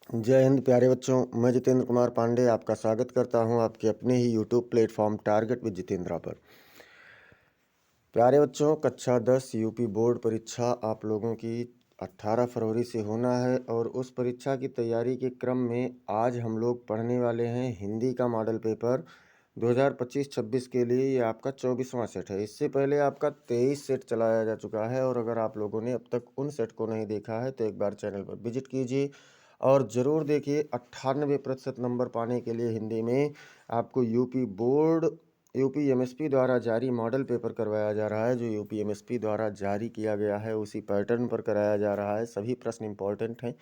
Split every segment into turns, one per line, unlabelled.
जय हिंद प्यारे बच्चों। मैं जितेंद्र कुमार पांडे आपका स्वागत करता हूं आपके अपने ही YouTube platform target with Jitendra पर। प्यारे बच्चों, कक्षा 10 यूपी बोर्ड परीक्षा आप लोगों की 18 फरवरी से होना है और उस परीक्षा की तैयारी के क्रम में आज हम लोग पढ़ने वाले हैं हिंदी का मॉडल पेपर 2025-26 के लिए। ये आपका 24वां सेट है। इससे पहले आपका 23 सेट चलाया जा चुका है और अगर आप लोगों ने अब तक उन सेट को नहीं देखा है तो एक बार चैनल पर विजिट कीजिए और ज़रूर देखिए। 98% नंबर पाने के लिए हिंदी में आपको यूपी एमएसपी द्वारा जारी मॉडल पेपर करवाया जा रहा है। जो यूपी एमएसपी द्वारा जारी किया गया है उसी पैटर्न पर कराया जा रहा है। सभी प्रश्न इंपॉर्टेंट हैं।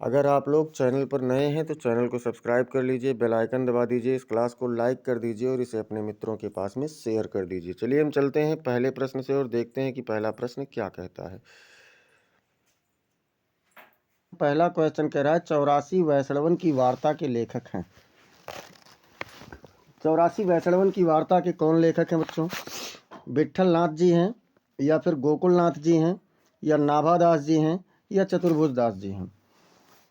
अगर आप लोग चैनल पर नए हैं तो चैनल को सब्सक्राइब कर लीजिए, बेल आइकन दबा दीजिए, इस क्लास को लाइक कर दीजिए और इसे अपने मित्रों के पास में शेयर कर दीजिए। चलिए हम चलते हैं पहले प्रश्न से और देखते हैं कि पहला प्रश्न क्या कहता है। पहला क्वेश्चन कह रहा है 84 वैष्णवन की वार्ता के लेखक हैं। 84 वैष्णवन की वार्ता के कौन लेखक हैं बच्चों? विट्ठल नाथ जी हैं या फिर गोकुल नाथ जी हैं या नाभादास जी हैं या चतुर्भुज दास जी हैं।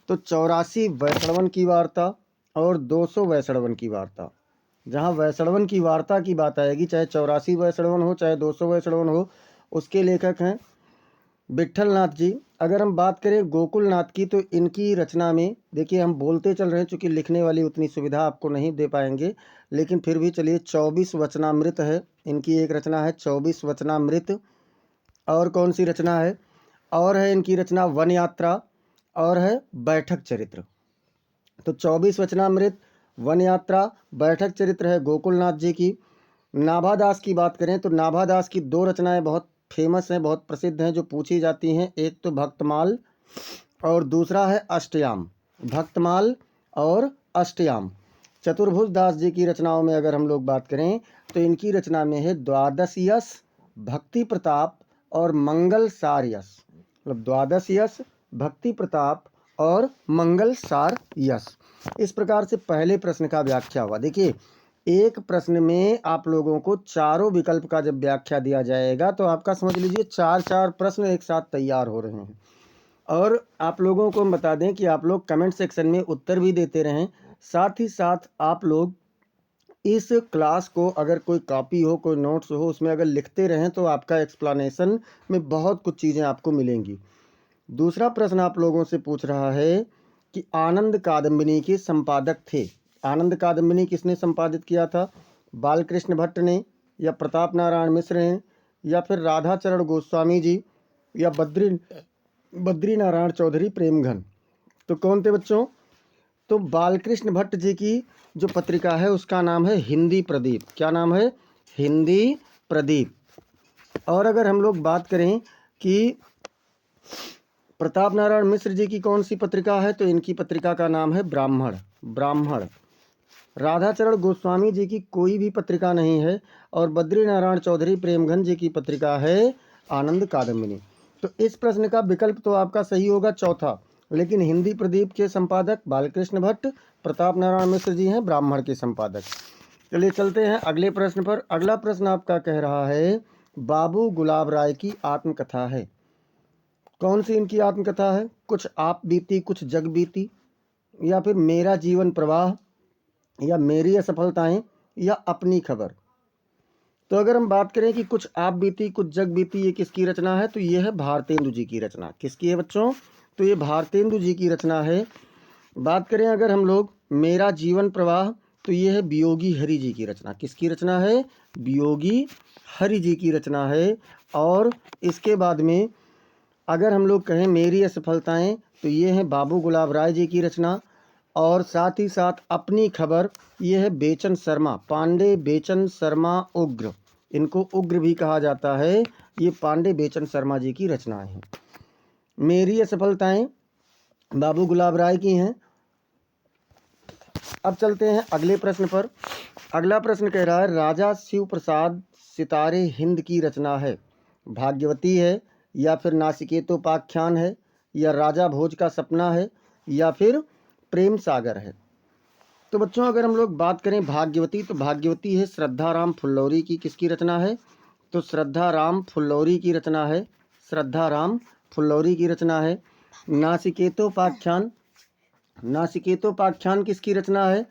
तो 84 वैष्णवन की वार्ता और 200 वैष्णवन की वार्ता। जहाँ वैष्णवन की वार्ता की बात आएगी, चाहे 84 वैष्णवन हो चाहे 200 वैष्णवन हो, उसके लेखक हैं विट्ठल नाथ जी। अगर हम बात करें गोकुल नाथ की तो इनकी रचना में देखिए, हम बोलते चल रहे हैं चूँकि लिखने वाली उतनी सुविधा आपको नहीं दे पाएंगे, लेकिन फिर भी चलिए 24 वचनामृत है इनकी एक रचना है, 24 वचनामृत। और कौन सी रचना है? और है इनकी रचना वन यात्रा और है बैठक चरित्र। तो 24 वचनामृत, वन यात्रा, बैठक चरित्र है गोकुल नाथ जी की। नाभादास की बात करें तो नाभादास की दो रचनाएं बहुत फेमस हैं, बहुत प्रसिद्ध हैं, जो पूछी जाती हैं। एक तो भक्तमाल और दूसरा है अष्टयाम। भक्तमाल और अष्टयाम। चतुर्भुज दास जी की रचनाओं में अगर हम लोग बात करें तो इनकी रचना में है द्वादश यश, भक्ति प्रताप और मंगल सार यश। मतलब द्वादश यश, भक्ति प्रताप और मंगल सार यश। इस प्रकार से पहले प्रश्न का व्याख्या हुआ। देखिए, एक प्रश्न में आप लोगों को चारों विकल्प का जब व्याख्या दिया जाएगा तो आपका समझ लीजिए 4 प्रश्न एक साथ तैयार हो रहे हैं। और आप लोगों को हम बता दें कि आप लोग कमेंट सेक्शन में उत्तर भी देते रहें, साथ ही साथ आप लोग इस क्लास को अगर कोई कॉपी हो, कोई नोट्स हो, उसमें अगर लिखते रहें तो आपका एक्सप्लेनेशन में बहुत कुछ चीज़ें आपको मिलेंगी। दूसरा प्रश्न आप लोगों से पूछ रहा है कि आनंद कादम्बिनी के संपादक थे। आनंद कादम्बिनी किसने संपादित किया था? बालकृष्ण भट्ट ने या प्रताप नारायण मिश्र ने या फिर राधाचरण गोस्वामी जी या बद्री नारायण चौधरी प्रेमघन। तो कौन थे बच्चों? तो बालकृष्ण भट्ट जी की जो पत्रिका है उसका नाम है हिंदी प्रदीप। क्या नाम है? हिंदी प्रदीप। और अगर हम लोग बात करें कि प्रताप नारायण मिश्र जी की कौन सी पत्रिका है, तो इनकी पत्रिका का नाम है ब्राह्मण। ब्राह्मण। राधाचरण गोस्वामी जी की कोई भी पत्रिका नहीं है और बद्री नारायण चौधरी प्रेमघन जी की पत्रिका है आनंद कादम्बिनी। तो इस प्रश्न का विकल्प तो आपका सही होगा चौथा, लेकिन हिंदी प्रदीप के संपादक बालकृष्ण भट्ट, प्रताप नारायण मिश्र जी हैं ब्राह्मण के संपादक। चलिए चलते हैं अगले प्रश्न पर। अगला प्रश्न आपका कह रहा है बाबू गुलाब राय की आत्मकथा है। कौन सी इनकी आत्मकथा है? कुछ आप बीती कुछ जग बीती, या फिर मेरा जीवन प्रवाह, या मेरी असफलताएं, या अपनी खबर। तो अगर हम बात करें कि कुछ आप बीती कुछ जग बीती ये किसकी रचना है, तो ये है भारतेंदु जी की रचना। किसकी है बच्चों? तो ये भारतेंदु जी की रचना है। बात करें अगर हम लोग मेरा जीवन प्रवाह, तो ये है वियोगी हरि जी की रचना। किसकी रचना है? वियोगी हरि जी की रचना है। और इसके बाद में अगर हम लोग कहें मेरी असफलताएं, तो ये है बाबू गुलाब राय जी की रचना। और साथ ही साथ अपनी खबर, ये है बेचन शर्मा, पांडे बेचन शर्मा उग्र। इनको उग्र भी कहा जाता है। ये पांडे बेचन शर्मा जी की रचनाएं हैं। मेरी असफलताएं बाबू गुलाब राय की हैं। अब चलते हैं अगले प्रश्न पर। अगला प्रश्न कह रहा है राजा शिव प्रसाद सितारे हिंद की रचना है। भाग्यवती है, या फिर नासिकेतोपाख्यान है, या राजा भोज का सपना है, या फिर प्रेम सागर है। तो बच्चों अगर हम लोग बात करें भाग्यवती, तो भाग्यवती है श्रद्धाराम फुल्लौरी की। किसकी रचना है? तो श्रद्धाराम फुल्लौरी की रचना है। श्रद्धाराम फुल्लौरी की रचना है। नासिकेतोपाख्यान नासिकेतोपाख्यान किसकी रचना है?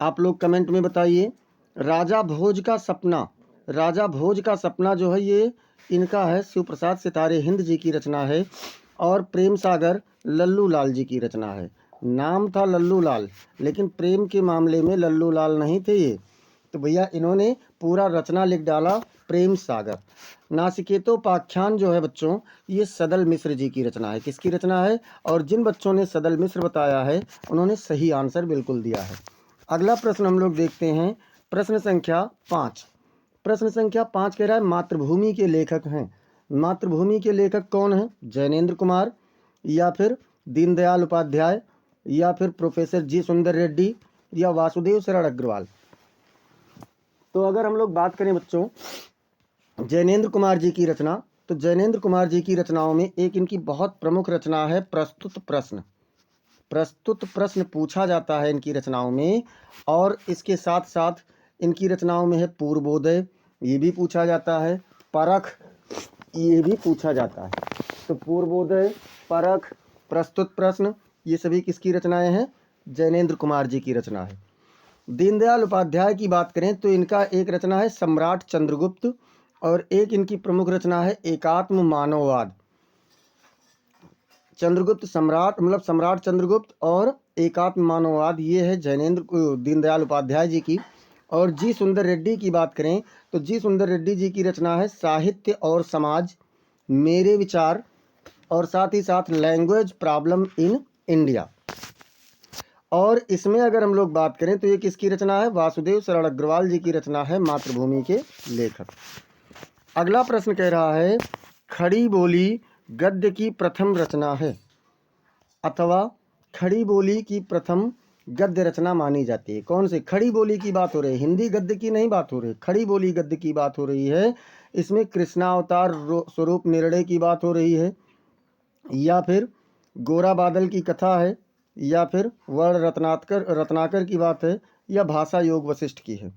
आप लोग कमेंट में बताइए। राजा भोज का सपना, राजा भोज का सपना जो है ये इनका है, शिव प्रसाद सितारे हिंद जी की रचना है। और प्रेम सागर लल्लू लाल जी की रचना है। नाम था लल्लू लाल, लेकिन प्रेम के मामले में लल्लू लाल नहीं थे ये, तो भैया इन्होंने पूरा रचना लिख डाला प्रेम सागर। नासिकेतोपाख्यान जो है बच्चों, ये सदल मिश्र जी की रचना है। किसकी रचना है? और जिन बच्चों ने सदल मिश्र बताया है उन्होंने सही आंसर बिल्कुल दिया है। अगला प्रश्न हम लोग देखते हैं, प्रश्न संख्या 5। प्रश्न संख्या 5 कह रहा है मातृभूमि के लेखक हैं। मातृभूमि के लेखक कौन हैं? जैनेन्द्र कुमार, या फिर दीनदयाल उपाध्याय, या फिर प्रोफेसर जी सुंदर रेड्डी, या वासुदेव शरण अग्रवाल। तो अगर हम लोग बात करें बच्चों जैनेन्द्र कुमार जी की रचना, तो जैनेन्द्र कुमार जी की रचनाओं में एक इनकी बहुत प्रमुख रचना है प्रस्तुत प्रश्न। प्रस्तुत प्रश्न पूछा जाता है इनकी रचनाओं में। और इसके साथ साथ इनकी रचनाओं में है पूर्वोदय, ये भी पूछा जाता है। परख, ये भी पूछा जाता है। तो पूर्वोदय, परख, प्रस्तुत प्रश्न, ये सभी किसकी रचनाएं हैं? जैनेन्द्र कुमार जी की रचना है। दीनदयाल उपाध्याय की बात करें तो इनका एक रचना है सम्राट चंद्रगुप्त, और एक इनकी प्रमुख रचना है एकात्म मानववाद। चंद्रगुप्त सम्राट मतलब सम्राट चंद्रगुप्त और एकात्म मानववाद, ये है दीनदयाल उपाध्याय जी की। और जी सुंदर रेड्डी की बात करें तो जी सुंदर रेड्डी जी की रचना है साहित्य और समाज, मेरे विचार, और साथ ही साथ लैंग्वेज प्रॉब्लम इन इंडिया। और इसमें अगर हम लोग बात करें तो ये किसकी रचना है? वासुदेव शरण अग्रवाल जी की रचना है मातृभूमि के लेखक। अगला प्रश्न कह रहा है खड़ी बोली गद्य की प्रथम रचना है, अथवा खड़ी बोली की प्रथम गद्य रचना मानी जाती है। कौन से? खड़ी बोली की बात हो रही है, हिंदी गद्य की नहीं बात हो रही, खड़ी बोली गद्य की बात हो रही है। इसमें कृष्णावतार स्वरूप निर्णय की बात हो रही है, या फिर गोरा बादल की कथा है, या फिर वर्ण रत्नाकर की बात है, या भाषा योग वशिष्ठ की है।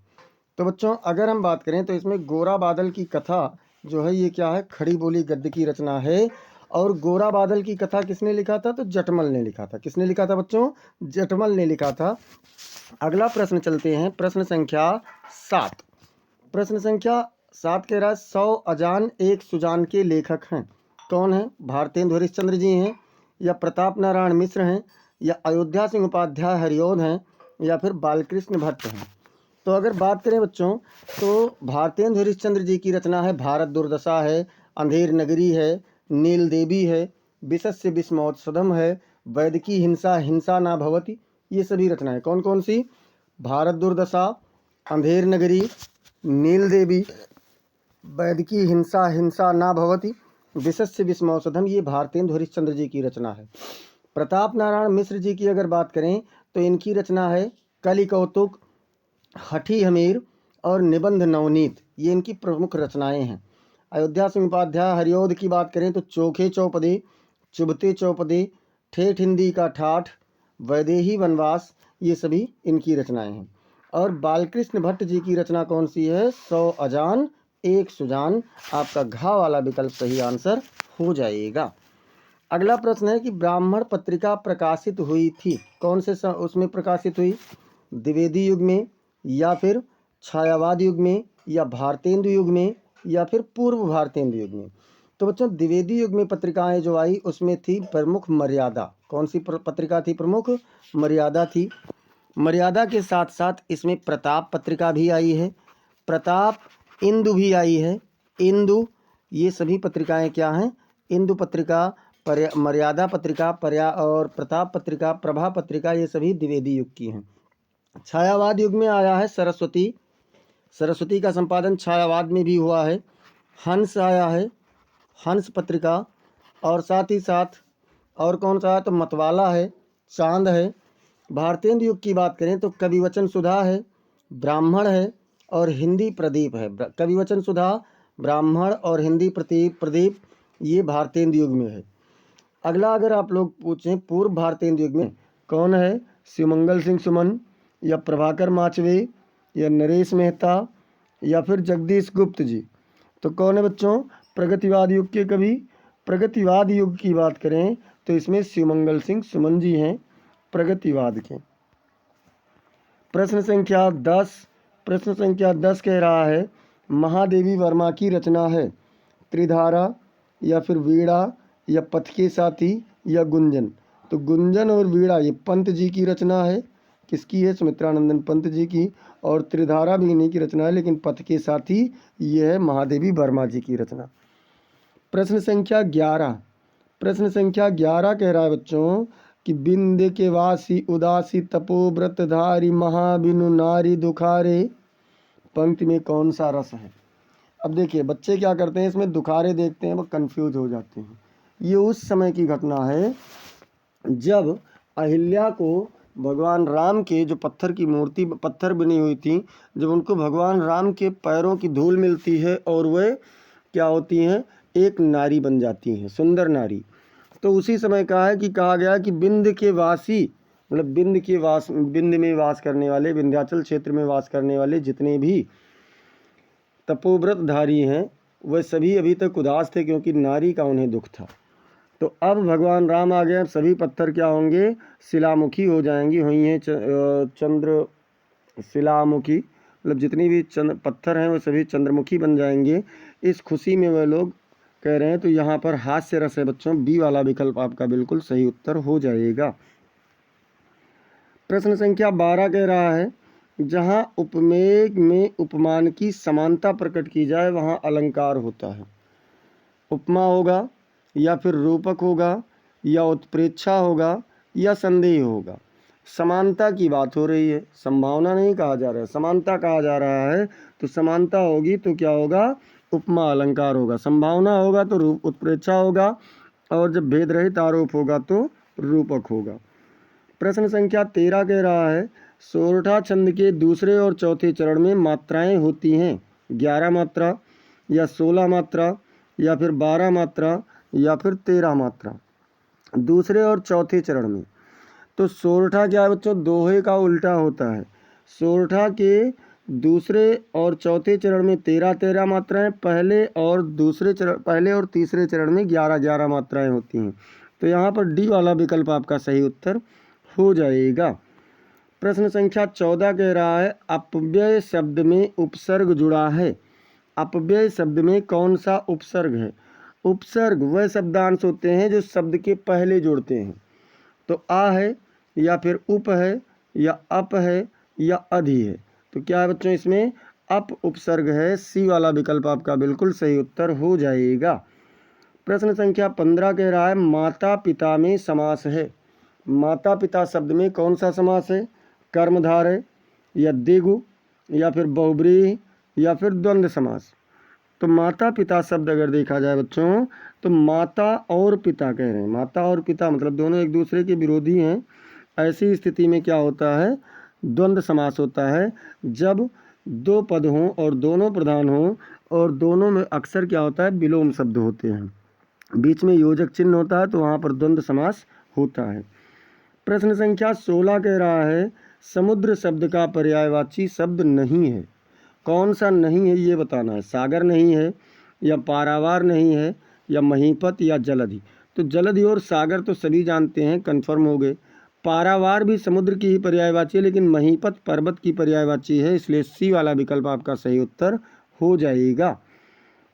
तो बच्चों अगर हम बात करें तो इसमें गोरा बादल की कथा जो है ये क्या है? खड़ी बोली गद्य की रचना है। और गोरा बादल की कथा किसने लिखा था? तो जटमल ने लिखा था। किसने लिखा था बच्चों? जटमल ने लिखा था। अगला प्रश्न चलते हैं, प्रश्न संख्या 7। प्रश्न संख्या 7 कह रहा है 100 अजान एक सुजान के लेखक हैं। कौन है? भारतेंदु हरिश्चंद्र जी हैं, या प्रताप नारायण मिश्र हैं, या अयोध्या सिंह उपाध्याय हरिओध हैं, या फिर बालकृष्ण भट्ट हैं। तो अगर बात करें बच्चों तो भारतेंदु हरिश्चंद्र जी की रचना है भारत दुर्दशा है, अंधेर नगरी है, नील देवी है, विशस्य विस्मोत्सदम है, वैदिकी हिंसा हिंसा ना भवति, ये सभी रचनाएं कौन कौन सी? भारत दुर्दशा, अंधेर नगरी, नील देवी, वैदिकी हिंसा हिंसा ना भवति, विशस्य विस्मोत्सदम, ये भारतेंदु हरिश्चंद्र जी की रचना है। प्रताप नारायण मिश्र जी की अगर बात करें तो इनकी रचना है कलि कौतुक, हठी हमीर, और निबंध नवनीत, ये इनकी प्रमुख रचनाएं हैं। अयोध्या सिंह उपाध्याय हरिओध की बात करें तो चोखे चौपदे, चुभते चौपदे, ठेठ हिंदी का ठाठ, वैदेही वनवास, ये सभी इनकी रचनाएं हैं। और बालकृष्ण भट्ट जी की रचना कौन सी है? 100 अजान एक सुजान। आपका घा वाला विकल्प सही आंसर हो जाएगा। अगला प्रश्न है कि ब्राह्मण पत्रिका प्रकाशित हुई थी, कौन से उसमें प्रकाशित हुई? द्विवेदी युग में, या फिर छायावाद युग में, या भारतेंदु युग में, या फिर पूर्व भारतेंदु युग में। तो बच्चों द्विवेदी युग में पत्रिकाएं जो आई उसमें थी प्रमुख मर्यादा। कौन सी पत्रिका थी प्रमुख? मर्यादा थी। मर्यादा के साथ साथ इसमें प्रताप पत्रिका भी आई है, प्रताप, इंदु भी आई है। इंदु, ये सभी पत्रिकाएं क्या हैं? इंदु पत्रिका, मर्यादा पत्रिका, और प्रताप पत्रिका, प्रभा पत्रिका, ये सभी द्विवेदी युग की हैं। छायावाद युग में आया है सरस्वती, सरस्वती का संपादन छायावाद में भी हुआ है। हंस आया है, हंस पत्रिका, और साथ ही साथ और कौन सा है? तो मतवाला है, चांद है। भारतेंदु युग की बात करें तो कविवचन सुधा है, ब्राह्मण है, और हिंदी प्रदीप है। कविवचन सुधा, ब्राह्मण और हिंदी प्रदीप, ये भारतेंदु युग में है। अगला अगर आप लोग पूछें पूर्व भारतेंदु युग में कौन है? शिवमंगल सिंह सुमन, या प्रभाकर माचवे, या नरेश मेहता, या फिर जगदीश गुप्त जी। तो कौन है बच्चों? प्रगतिवाद युग के कवि। प्रगतिवाद युग की बात करें तो इसमें शिवमंगल सिंह सुमन जी हैं, प्रगतिवाद के। प्रश्न संख्या 10 कह रहा है महादेवी वर्मा की रचना है त्रिधारा या फिर वीणा या पथ के साथी या गुंजन। तो गुंजन और वीणा ये पंत जी की रचना है। किसकी है? सुमित्रानंदन पंत जी की। और त्रिधारा भी इन्हीं की रचना है, लेकिन पथ के साथी ये है महादेवी वर्मा जी की रचना। प्रश्न संख्या 11 कह रहा है बच्चों कि बिंद के वासी उदासी तपोव्रतधारी महाबिनु नारी दुखारे, पंक्ति में कौन सा रस है? अब देखिए बच्चे क्या करते हैं, इसमें दुखारे देखते हैं वो कंफ्यूज हो जाते हैं। ये उस समय की घटना है जब अहिल्या को भगवान राम के जो पत्थर की मूर्ति पत्थर बनी हुई थी, जब उनको भगवान राम के पैरों की धूल मिलती है और वे क्या होती हैं, एक नारी बन जाती हैं, सुंदर नारी। तो उसी समय कहा गया कि बिंद के वासी, मतलब बिंद में वास करने वाले, विंध्याचल क्षेत्र में वास करने वाले जितने भी तपोव्रतधारी हैं वह सभी अभी तक उदास थे क्योंकि नारी का उन्हें दुख था। तो अब भगवान राम आ गए, अब सभी पत्थर क्या होंगे, शिलामुखी हो जाएंगी, हुई हैं चंद्र शिलामुखी, मतलब जितनी भी पत्थर हैं वो सभी चंद्रमुखी बन जाएंगे। इस खुशी में वह लोग कह रहे हैं। तो यहाँ पर हास्य रस है बच्चों, बी वाला विकल्प आपका बिल्कुल सही उत्तर हो जाएगा। प्रश्न संख्या 12 कह रहा है जहाँ उपमेय में उपमान की समानता प्रकट की जाए वहाँ अलंकार होता है। उपमा होगा या फिर रूपक होगा या उत्प्रेक्षा होगा या संदेह होगा। समानता की बात हो रही है, संभावना नहीं कहा जा रहा है, समानता कहा जा रहा है। तो समानता होगी तो क्या होगा, उपमा अलंकार होगा। संभावना होगा तो उत्प्रेक्षा होगा, और जब भेद रहित आरोप होगा तो रूपक होगा। प्रश्न संख्या 13 कह रहा है सोरठा छंद के दूसरे और चौथे चरण में मात्राएं होती हैं 11 मात्रा या 16 मात्रा या फिर 12 मात्रा या फिर 13 मात्रा दूसरे और चौथे चरण में। तो सोरठा क्या है बच्चों, दोहे का उल्टा होता है। सोरठा के दूसरे और चौथे चरण में 13 मात्राएं, पहले और तीसरे चरण में 11 मात्राएं होती हैं। तो यहाँ पर डी वाला विकल्प आपका सही उत्तर हो जाएगा। प्रश्न संख्या 14 कह रहा है अपव्यय शब्द में उपसर्ग जुड़ा है। अपव्यय शब्द में कौन सा उपसर्ग है? उपसर्ग वह शब्दांश होते हैं जो शब्द के पहले जुड़ते हैं। तो आ है या फिर उप है या अप है या अधि है। तो क्या है बच्चों, इसमें अप उपसर्ग है। सी वाला विकल्प आपका बिल्कुल सही उत्तर हो जाएगा। प्रश्न संख्या 15 कह रहा है माता पिता में समास है। माता पिता शब्द में कौन सा समास है? कर्मधार है या द्विगु या फिर बहुब्रीहि या फिर द्वंद्व समास। तो माता पिता शब्द अगर देखा जाए बच्चों तो माता और पिता कह रहे हैं, माता और पिता मतलब दोनों एक दूसरे के विरोधी हैं। ऐसी स्थिति में क्या होता है, द्वंद्व समास होता है। जब दो पद हों और दोनों प्रधान हों और दोनों में अक्सर क्या होता है, विलोम शब्द होते हैं, बीच में योजक चिन्ह होता है, तो वहाँ पर द्वंद्व समास होता है। प्रश्न संख्या 16 कह रहा है समुद्र शब्द का पर्यायवाची शब्द नहीं है। कौन सा नहीं है ये बताना है। सागर नहीं है या पारावार नहीं है या महीपत या जलधि। तो जलधि और सागर तो सभी जानते हैं, कंफर्म हो गए। पारावार भी समुद्र की ही पर्यायवाची है, लेकिन महीपत पर्वत की पर्यायवाची है, इसलिए सी वाला विकल्प आपका सही उत्तर हो जाएगा।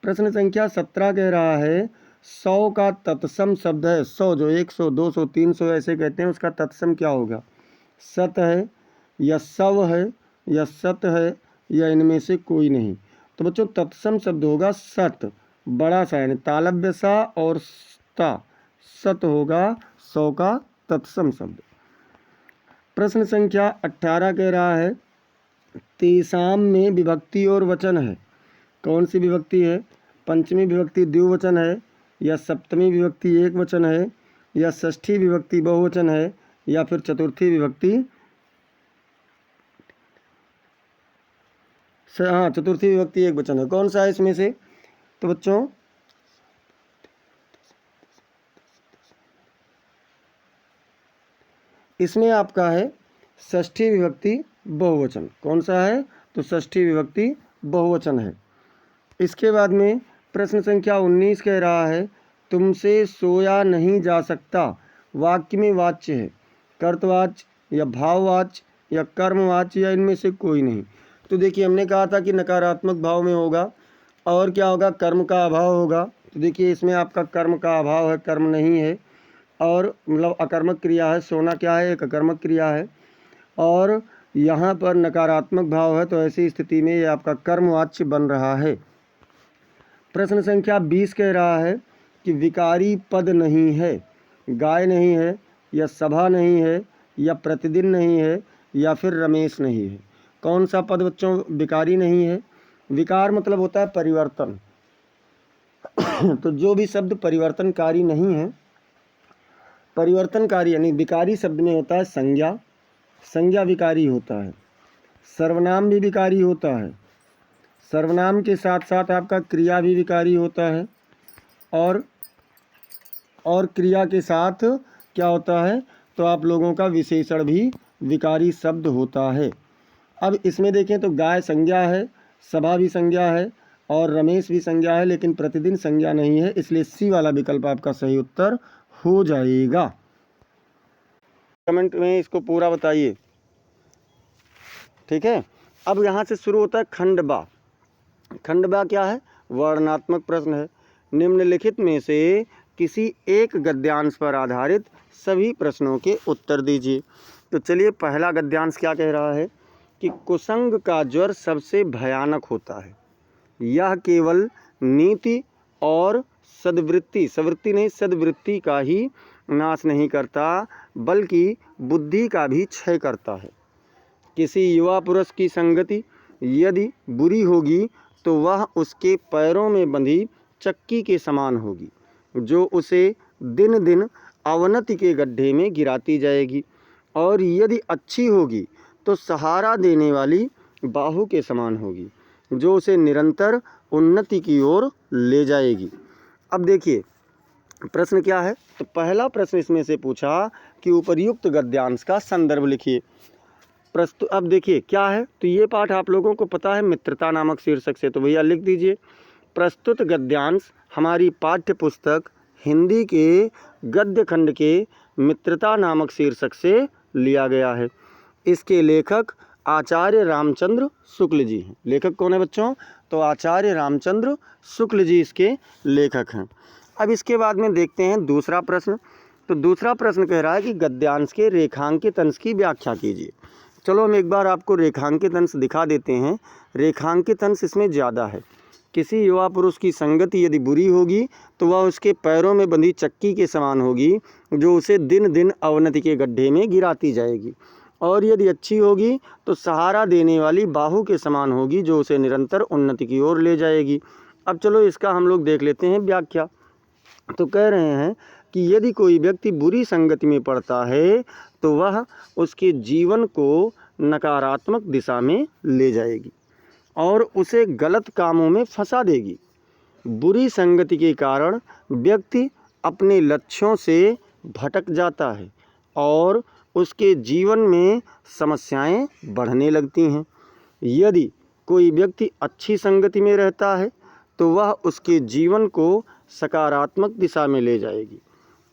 प्रश्न संख्या 17 कह रहा है 100 का तत्सम शब्द है। 100 जो 100 200 300 ऐसे कहते हैं, उसका तत्सम क्या होगा? सत है या सव है या सत है या इनमें से कोई नहीं। तो बच्चों तत्सम शब्द होगा सत, बड़ा सा यानी तालव्य सा और ता, सत होगा 100 का तत्सम शब्द। प्रश्न संख्या 18 कह रहा है तेसाम में विभक्ति और वचन है। कौन सी विभक्ति है? पंचमी विभक्ति द्विवचन है या सप्तमी विभक्ति एक वचन है या षष्ठी विभक्ति बहुवचन है या फिर चतुर्थी विभक्ति चतुर्थी विभक्ति एक वचन है। कौन सा है इसमें से? तो बच्चों इसमें आपका है षष्ठी विभक्ति बहुवचन। कौन सा है? तो षष्ठी विभक्ति बहुवचन है। इसके बाद में प्रश्न संख्या 19 कह रहा है तुमसे सोया नहीं जा सकता वाक्य में वाच्य है। कर्तवाच्य या भाववाच्य या कर्मवाच्य या इनमें से कोई नहीं। तो देखिए हमने कहा था कि नकारात्मक भाव में होगा और क्या होगा, कर्म का अभाव होगा। तो देखिए इसमें आपका कर्म का अभाव है, कर्म नहीं है, और मतलब अकर्मक क्रिया है। सोना क्या है, एक अकर्मक क्रिया है, और यहाँ पर नकारात्मक भाव है, तो ऐसी स्थिति में ये आपका कर्मवाच्य बन रहा है। प्रश्न संख्या 20 कह रहा है कि विकारी पद नहीं है, गाय नहीं है, या सभा नहीं है, या प्रतिदिन नहीं है, या फिर रमेश नहीं है। कौन सा पद बच्चों विकारी नहीं है? विकार मतलब होता है परिवर्तन। तो जो भी शब्द परिवर्तनकारी नहीं है, परिवर्तनकारी यानी विकारी शब्द में होता है संज्ञा, संज्ञा विकारी होता है। सर्वनाम भी विकारी होता है, सर्वनाम के साथ साथ आपका क्रिया भी विकारी होता है, और क्रिया के साथ क्या होता है, तो आप लोगों का विशेषण भी विकारी शब्द होता है। अब इसमें देखें तो गाय संज्ञा है, सभा भी संज्ञा है, और रमेश भी संज्ञा है, लेकिन प्रतिदिन संज्ञा नहीं है, इसलिए सी वाला विकल्प आपका सही उत्तर हो जाएगा। कमेंट में इसको पूरा बताइए, ठीक है। अब यहाँ से शुरू होता है खंडबा। खंडबा क्या है? वर्णनात्मक प्रश्न है। निम्नलिखित में से किसी एक गद्यांश पर आधारित सभी प्रश्नों के उत्तर दीजिए। तो चलिए पहला गद्यांश क्या कह रहा है कि कुसंग का ज्वर सबसे भयानक होता है, यह केवल नीति और सद्वृत्ति का ही नाश नहीं करता बल्कि बुद्धि का भी क्षय करता है। किसी युवा पुरुष की संगति यदि बुरी होगी तो वह उसके पैरों में बंधी चक्की के समान होगी, जो उसे दिन दिन अवनति के गड्ढे में गिराती जाएगी, और यदि अच्छी होगी तो सहारा देने वाली बाहु के समान होगी, जो उसे निरंतर उन्नति की ओर ले जाएगी। अब देखिए प्रश्न क्या है, तो पहला प्रश्न इसमें से पूछा कि उपर्युक्त गद्यांश का संदर्भ लिखिए। अब देखिए क्या है, तो ये पाठ आप लोगों को पता है मित्रता नामक शीर्षक से, तो भैया लिख दीजिए प्रस्तुत गद्यांश हमारी पाठ्य पुस्तक हिंदी के गद्य खंड के मित्रता नामक शीर्षक से लिया गया है। इसके लेखक आचार्य रामचंद्र शुक्ल जी हैं। लेखक कौन है बच्चों? तो आचार्य रामचंद्र शुक्ल जी इसके लेखक हैं। अब इसके बाद में देखते हैं दूसरा प्रश्न। तो दूसरा प्रश्न कह रहा है कि गद्यांश के रेखांकित अंश की व्याख्या कीजिए। चलो हम एक बार आपको रेखांकित अंश दिखा देते हैं। रेखांकित अंश इसमें ज़्यादा है। किसी युवा पुरुष की संगति यदि बुरी होगी तो वह उसके पैरों में बंधी चक्की के समान होगी, जो उसे दिन दिन अवनति के गड्ढे में गिराती जाएगी, और यदि अच्छी होगी तो सहारा देने वाली बाहु के समान होगी, जो उसे निरंतर उन्नति की ओर ले जाएगी। अब चलो इसका हम लोग देख लेते हैं व्याख्या। तो कह रहे हैं कि यदि कोई व्यक्ति बुरी संगति में पड़ता है तो वह उसके जीवन को नकारात्मक दिशा में ले जाएगी और उसे गलत कामों में फंसा देगी। बुरी संगति के कारण व्यक्ति अपने लक्ष्यों से भटक जाता है और उसके जीवन में समस्याएं बढ़ने लगती हैं। यदि कोई व्यक्ति अच्छी संगति में रहता है तो वह उसके जीवन को सकारात्मक दिशा में ले जाएगी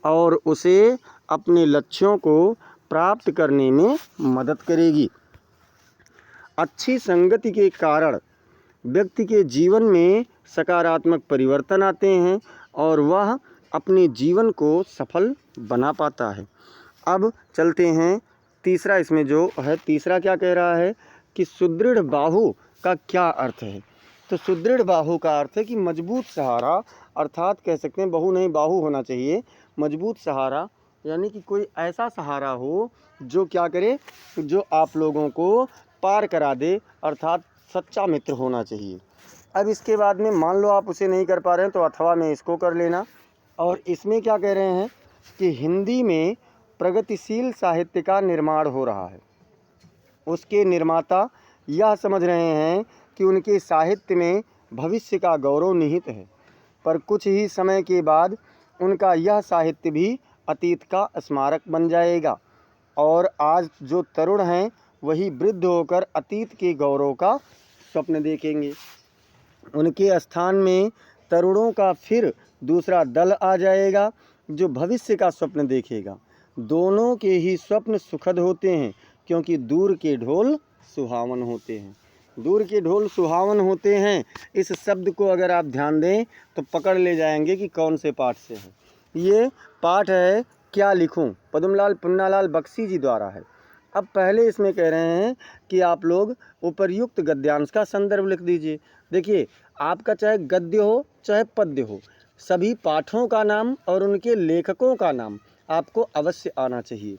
और उसे अपने लक्ष्यों को प्राप्त करने में मदद करेगी। अच्छी संगति के कारण व्यक्ति के जीवन में सकारात्मक परिवर्तन आते हैं और वह अपने जीवन को सफल बना पाता है। अब चलते हैं तीसरा। इसमें जो है तीसरा क्या कह रहा है कि सुदृढ़ बाहु का क्या अर्थ है। तो सुदृढ़ बाहु का अर्थ है कि मजबूत सहारा, अर्थात कह सकते हैं बहु नहीं बाहु होना चाहिए, मजबूत सहारा, यानी कि कोई ऐसा सहारा हो जो क्या करे, जो आप लोगों को पार करा दे, अर्थात सच्चा मित्र होना चाहिए। अब इसके बाद में मान लो आप उसे नहीं कर पा रहे हैं तो अथवा में इसको कर लेना। और इसमें क्या कह रहे हैं कि हिंदी में प्रगतिशील साहित्य का निर्माण हो रहा है। उसके निर्माता यह समझ रहे हैं कि उनके साहित्य में भविष्य का गौरव निहित है, पर कुछ ही समय के बाद उनका यह साहित्य भी अतीत का स्मारक बन जाएगा और आज जो तरुण हैं वही वृद्ध होकर अतीत के गौरव का स्वप्न देखेंगे। उनके स्थान में तरुणों का फिर दूसरा दल आ जाएगा जो भविष्य का स्वप्न देखेगा। दोनों के ही स्वप्न सुखद होते हैं, क्योंकि दूर के ढोल सुहावन होते हैं। दूर के ढोल सुहावन होते हैं, इस शब्द को अगर आप ध्यान दें तो पकड़ ले जाएंगे कि कौन से पाठ से है। ये पाठ है क्या लिखूं, पद्मलाल पुन्नालाल बख्शी जी द्वारा है। अब पहले इसमें कह रहे हैं कि आप लोग उपर्युक्त गद्यांश का संदर्भ लिख दीजिए। देखिए, आपका चाहे गद्य हो चाहे पद्य हो, सभी पाठों का नाम और उनके लेखकों का नाम आपको अवश्य आना चाहिए,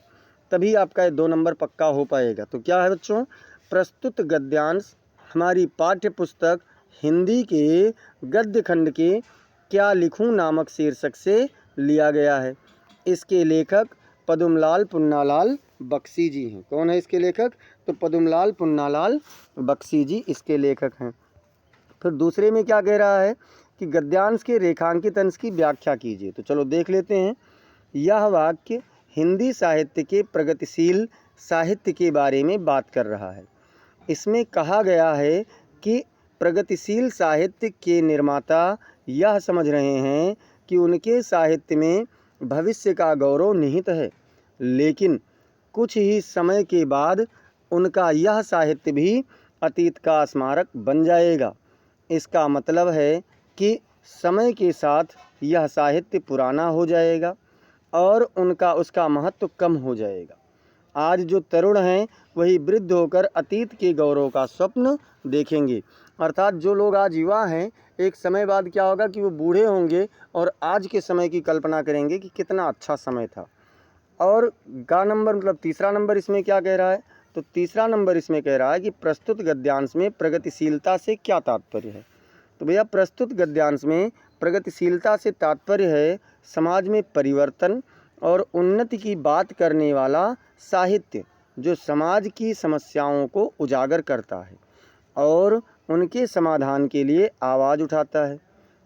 तभी आपका ये 2 नंबर पक्का हो पाएगा। तो क्या है बच्चों, प्रस्तुत गद्यांश हमारी पाठ्य पुस्तक हिंदी के गद्य खंड के क्या लिखूं नामक शीर्षक से लिया गया है। इसके लेखक पद्मलाल पुन्नालाल बख्शी जी हैं। कौन है इसके लेखक? तो पद्मलाल पुन्नालाल बख्शी जी इसके लेखक हैं। फिर दूसरे में क्या कह रहा है कि गद्यांश के रेखांकित अंश की व्याख्या कीजिए। तो चलो देख लेते हैं। यह वाक्य हिंदी साहित्य के प्रगतिशील साहित्य के बारे में बात कर रहा है। इसमें कहा गया है कि प्रगतिशील साहित्य के निर्माता यह समझ रहे हैं कि उनके साहित्य में भविष्य का गौरव निहित है, लेकिन कुछ ही समय के बाद उनका यह साहित्य भी अतीत का स्मारक बन जाएगा। इसका मतलब है कि समय के साथ यह साहित्य पुराना हो जाएगा और उसका महत्व कम हो जाएगा। आज जो तरुण हैं वही वृद्ध होकर अतीत के गौरव का स्वप्न देखेंगे। अर्थात जो लोग आज युवा हैं, एक समय बाद क्या होगा कि वो बूढ़े होंगे और आज के समय की कल्पना करेंगे कि कितना अच्छा समय था। और का नंबर मतलब तीसरा नंबर इसमें क्या कह रहा है? तो तीसरा नंबर इसमें कह रहा है कि प्रस्तुत गद्यांश में प्रगतिशीलता से क्या तात्पर्य है। तो भैया, प्रस्तुत गद्यांश में प्रगतिशीलता से तात्पर्य है समाज में परिवर्तन और उन्नति की बात करने वाला साहित्य, जो समाज की समस्याओं को उजागर करता है और उनके समाधान के लिए आवाज़ उठाता है।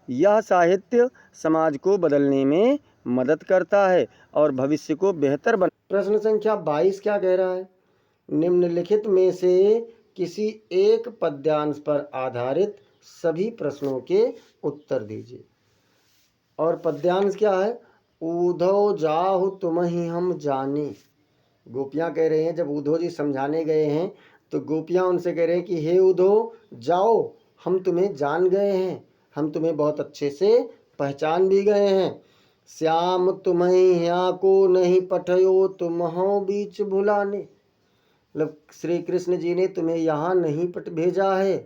यह साहित्य समाज को बदलने में मदद करता है और भविष्य को बेहतर बना। प्रश्न संख्या 22 क्या कह रहा है? निम्नलिखित में से किसी एक पद्यांश पर आधारित सभी प्रश्नों के उत्तर दीजिए। और पद्यांश क्या है? ऊधो जाहु तुम्हि हम जाने। गोपियाँ कह रहे हैं, जब उद्धव जी समझाने गए हैं तो गोपियाँ उनसे कह रहे हैं कि हे उद्धव, जाओ, हम तुम्हें जान गए हैं, हम तुम्हें बहुत अच्छे से पहचान भी गए हैं। श्याम तुम्हें यहाँ को नहीं पठयो, तुम हो बीच भुलाने। मतलब श्री कृष्ण जी ने तुम्हें यहाँ नहीं भेजा है।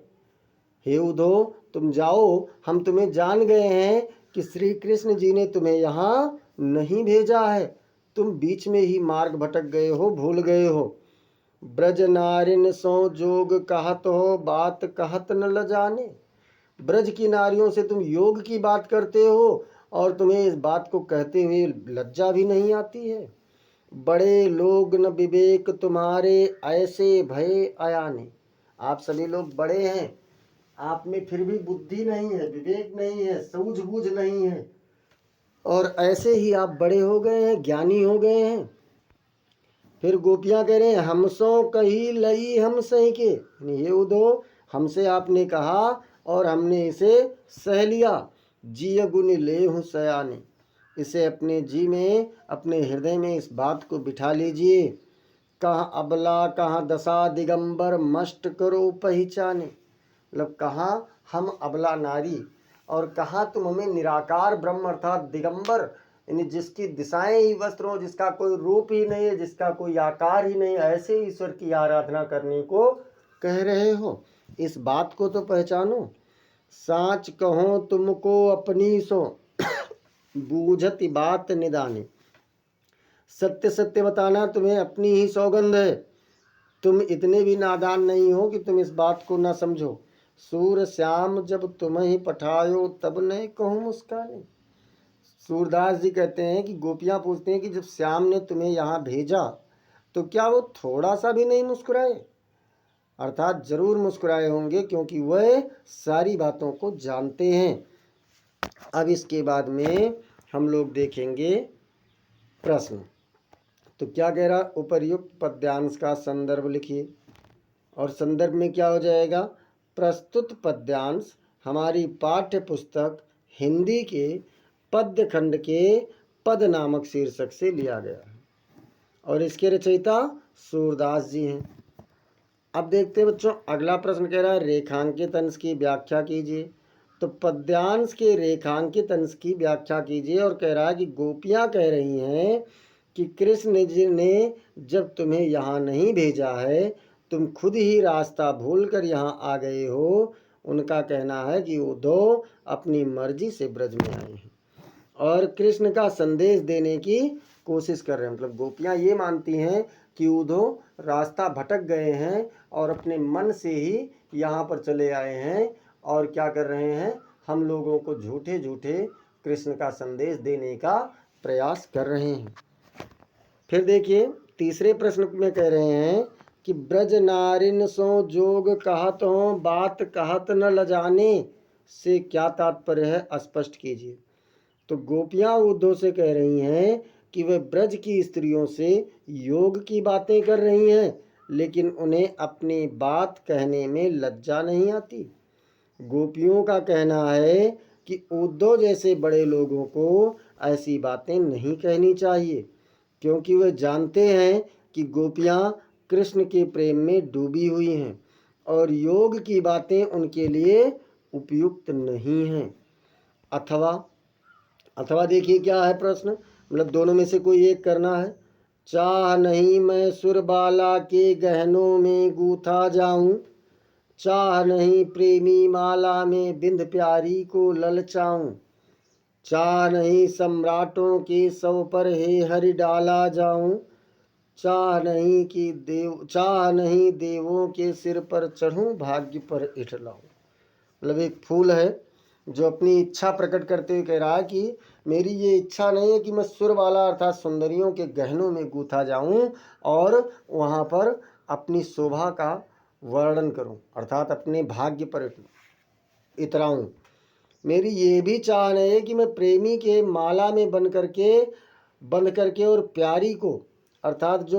हे उद्धव, तुम जाओ, हम तुम्हें जान गए हैं कि श्री कृष्ण जी ने तुम्हें यहाँ नहीं भेजा है, तुम बीच में ही मार्ग भटक गए हो, भूल गए हो। ब्रज नारिन सो जोग कहत हो, बात कहत न लजाने। ब्रज की नारियों से तुम योग की बात करते हो और तुम्हें इस बात को कहते हुए लज्जा भी नहीं आती है। बड़े लोग न विवेक तुम्हारे, ऐसे भय अयाने। आप सभी लोग बड़े हैं, आप में फिर भी बुद्धि नहीं है, विवेक नहीं है, सूझबूझ नहीं है, और ऐसे ही आप बड़े हो गए हैं, ज्ञानी हो गए हैं। फिर गोपियाँ कह रहे हैं, हमसो कही लई हम सह के। ये उद्धव, हमसे आपने कहा और हमने इसे सह लिया। जिय गुण ले हूँ सयाने। इसे अपने जी में, अपने हृदय में इस बात को बिठा लीजिए। कहाँ अबला कहाँ दशा दिगंबर, मष्ट करो पहचाने। मतलब कहाँ हम अबला नारी और कहाँ तुम हमें निराकार ब्रह्म अर्थात दिगंबर, यानी जिसकी दिशाएं ही वस्त्र हो, जिसका कोई रूप ही नहीं है, जिसका कोई आकार ही नहीं, ऐसे ईश्वर की आराधना करने को कह रहे हो। इस बात को तो पहचानो। साच कहो तुमको अपनी सो, बूझती बात निदाने। सत्य सत्य बताना तुम्हें अपनी ही सौगंध है, तुम इतने भी नादान नहीं हो कि तुम इस बात को ना समझो। सूर श्याम जब तुम्हें पठायो, तब नहीं कहूँ मुस्काने। सूरदास जी कहते हैं कि गोपियाँ पूछते हैं कि जब श्याम ने तुम्हें यहाँ भेजा तो क्या वो थोड़ा सा भी नहीं मुस्कुराए? अर्थात जरूर मुस्कुराए होंगे, क्योंकि वह सारी बातों को जानते हैं। अब इसके बाद में हम लोग देखेंगे प्रश्न। तो क्या कह रहा? उपर्युक्त पद्यांश का संदर्भ लिखिए। और संदर्भ में क्या हो जाएगा? प्रस्तुत पद्यांश हमारी पाठ्य पुस्तक हिंदी के पद्य खंड के पद नामक शीर्षक से लिया गया है। और इसके रचयिता सूरदास जी हैं। अब देखते हैं बच्चों, अगला प्रश्न कह रहा है रेखांकित अंश की व्याख्या कीजिए। तो पद्यांश के रेखांकित अंश की व्याख्या कीजिए और कह रहा है कि गोपियाँ कह रही हैं कि कृष्ण जी ने जब तुम्हें यहाँ नहीं भेजा है, तुम खुद ही रास्ता भूलकर यहाँ आ गए हो। उनका कहना है कि वो दो अपनी मर्जी से ब्रज में आए हैं और कृष्ण का संदेश देने की कोशिश कर रहे हैं। मतलब गोपियाँ ये मानती हैं कि उधो रास्ता भटक गए हैं और अपने मन से ही यहाँ पर चले आए हैं और क्या कर रहे हैं, हम लोगों को झूठे झूठे कृष्ण का संदेश देने का प्रयास कर रहे हैं। फिर देखिए तीसरे प्रश्न में कह रहे हैं कि ब्रज नारिन सो जोग कहत हो, बात कहत न लजाने से क्या तात्पर्य है, स्पष्ट कीजिए। तो गोपियाँ उद्धव से कह रही हैं कि वे ब्रज की स्त्रियों से योग की बातें कर रही हैं, लेकिन उन्हें अपनी बात कहने में लज्जा नहीं आती। गोपियों का कहना है कि उद्धव जैसे बड़े लोगों को ऐसी बातें नहीं कहनी चाहिए, क्योंकि वे जानते हैं कि गोपियाँ कृष्ण के प्रेम में डूबी हुई हैं और योग की बातें उनके लिए उपयुक्त नहीं हैं। अथवा देखिए क्या है प्रश्न, मतलब दोनों में से कोई एक करना है। चाह नहीं मैं सुरबाला के गहनों में गूथा जाऊं, चाह नहीं प्रेमी माला में बिंद प्यारी को ललचाऊं, चाह नहीं सम्राटों के सौ पर हे हरि डाला जाऊं, चाह नहीं देवों के सिर पर चढ़ूं, भाग्य पर इठलाऊं। मतलब एक फूल है जो अपनी इच्छा प्रकट करते हुए कह रहा है कि मेरी ये इच्छा नहीं है कि मैं सुरबाला अर्थात सुंदरियों के गहनों में गूथा जाऊं और वहाँ पर अपनी शोभा का वर्णन करूं, अर्थात अपने भाग्य पर इतराऊं। मेरी ये भी चाह नहीं है कि मैं प्रेमी के माला में बंद करके और प्यारी को अर्थात जो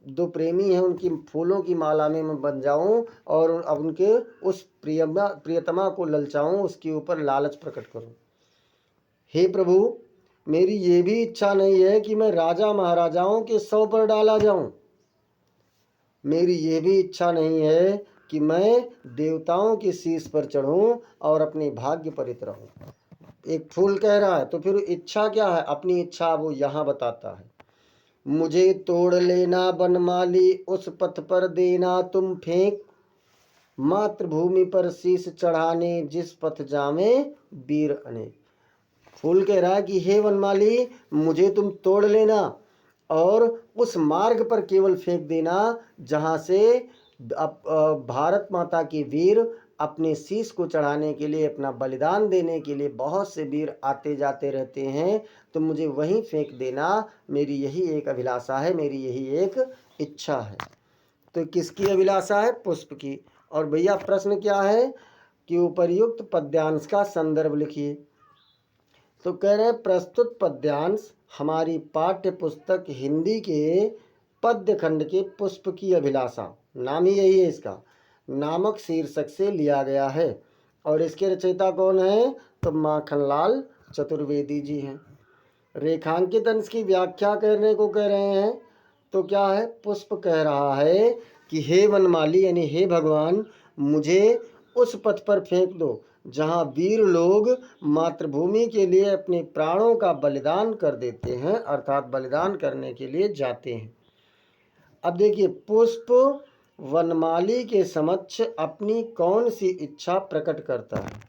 दो प्रेमी हैं उनकी फूलों की माला में मैं बन जाऊं और अब उनके उस प्रियतमा को ललचाऊं, उसके ऊपर लालच प्रकट करूं। हे प्रभु, मेरी ये भी इच्छा नहीं है कि मैं राजा महाराजाओं के सौ पर डाला जाऊं, मेरी ये भी इच्छा नहीं है कि मैं देवताओं के शीश पर चढ़ूं और अपने भाग्य पर इतराऊं। एक फूल कह रहा है तो फिर इच्छा क्या है, अपनी इच्छा वो यहाँ बताता है। मुझे तोड़ लेना बनमाली, उस पथ पर देना तुम फेंक, मातृभूमि पर शीश चढ़ाने जिस पथ जामे वीर अनेक। फूल कह रहा है कि हे वनमाली, मुझे तुम तोड़ लेना और उस मार्ग पर केवल फेंक देना जहाँ से भारत माता के वीर अपने शीश को चढ़ाने के लिए, अपना बलिदान देने के लिए बहुत से वीर आते जाते रहते हैं, तो मुझे वहीं फेंक देना। मेरी यही एक अभिलाषा है, मेरी यही एक इच्छा है। तो किसकी अभिलाषा है, पुष्प की। और भैया प्रश्न क्या है कि उपर्युक्त पद्यांश का संदर्भ लिखिए। तो कह रहे हैं प्रस्तुत पद्यांश हमारी पाठ्य पुस्तक हिंदी के पद्य खंड के पुष्प की अभिलाषा, नाम ही यही है इसका, नामक शीर्षक से लिया गया है। और इसके रचयिता कौन है, तो माखनलाल चतुर्वेदी जी हैं। रेखांकित अंश की व्याख्या करने को कह रहे हैं तो क्या है, पुष्प कह रहा है कि हे वनमाली यानी हे भगवान, मुझे उस पथ पर फेंक दो जहाँ वीर लोग मातृभूमि के लिए अपने प्राणों का बलिदान कर देते हैं, अर्थात बलिदान करने के लिए जाते हैं। अब देखिए पुष्प वनमाली के समक्ष अपनी कौन सी इच्छा प्रकट करता है।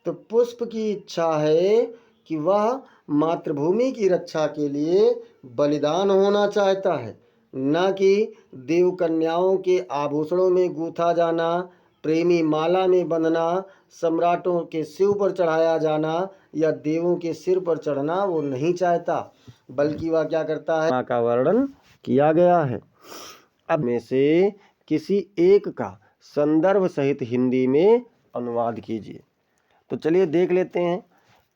तो पुष्प की इच्छा है कि वह मातृभूमि की रक्षा के लिए बलिदान होना चाहता है, न कि देव कन्याओं के आभूषणों में गूथा जाना, प्रेमी माला में बंधना, सम्राटों के सिर पर चढ़ाया जाना या देवों के सिर पर चढ़ना वो नहीं चाहता, बल्कि वह क्या करता है, माँ का वर्णन किया गया है। अब में से किसी एक का संदर्भ सहित हिंदी में अनुवाद कीजिए। तो चलिए देख लेते हैं।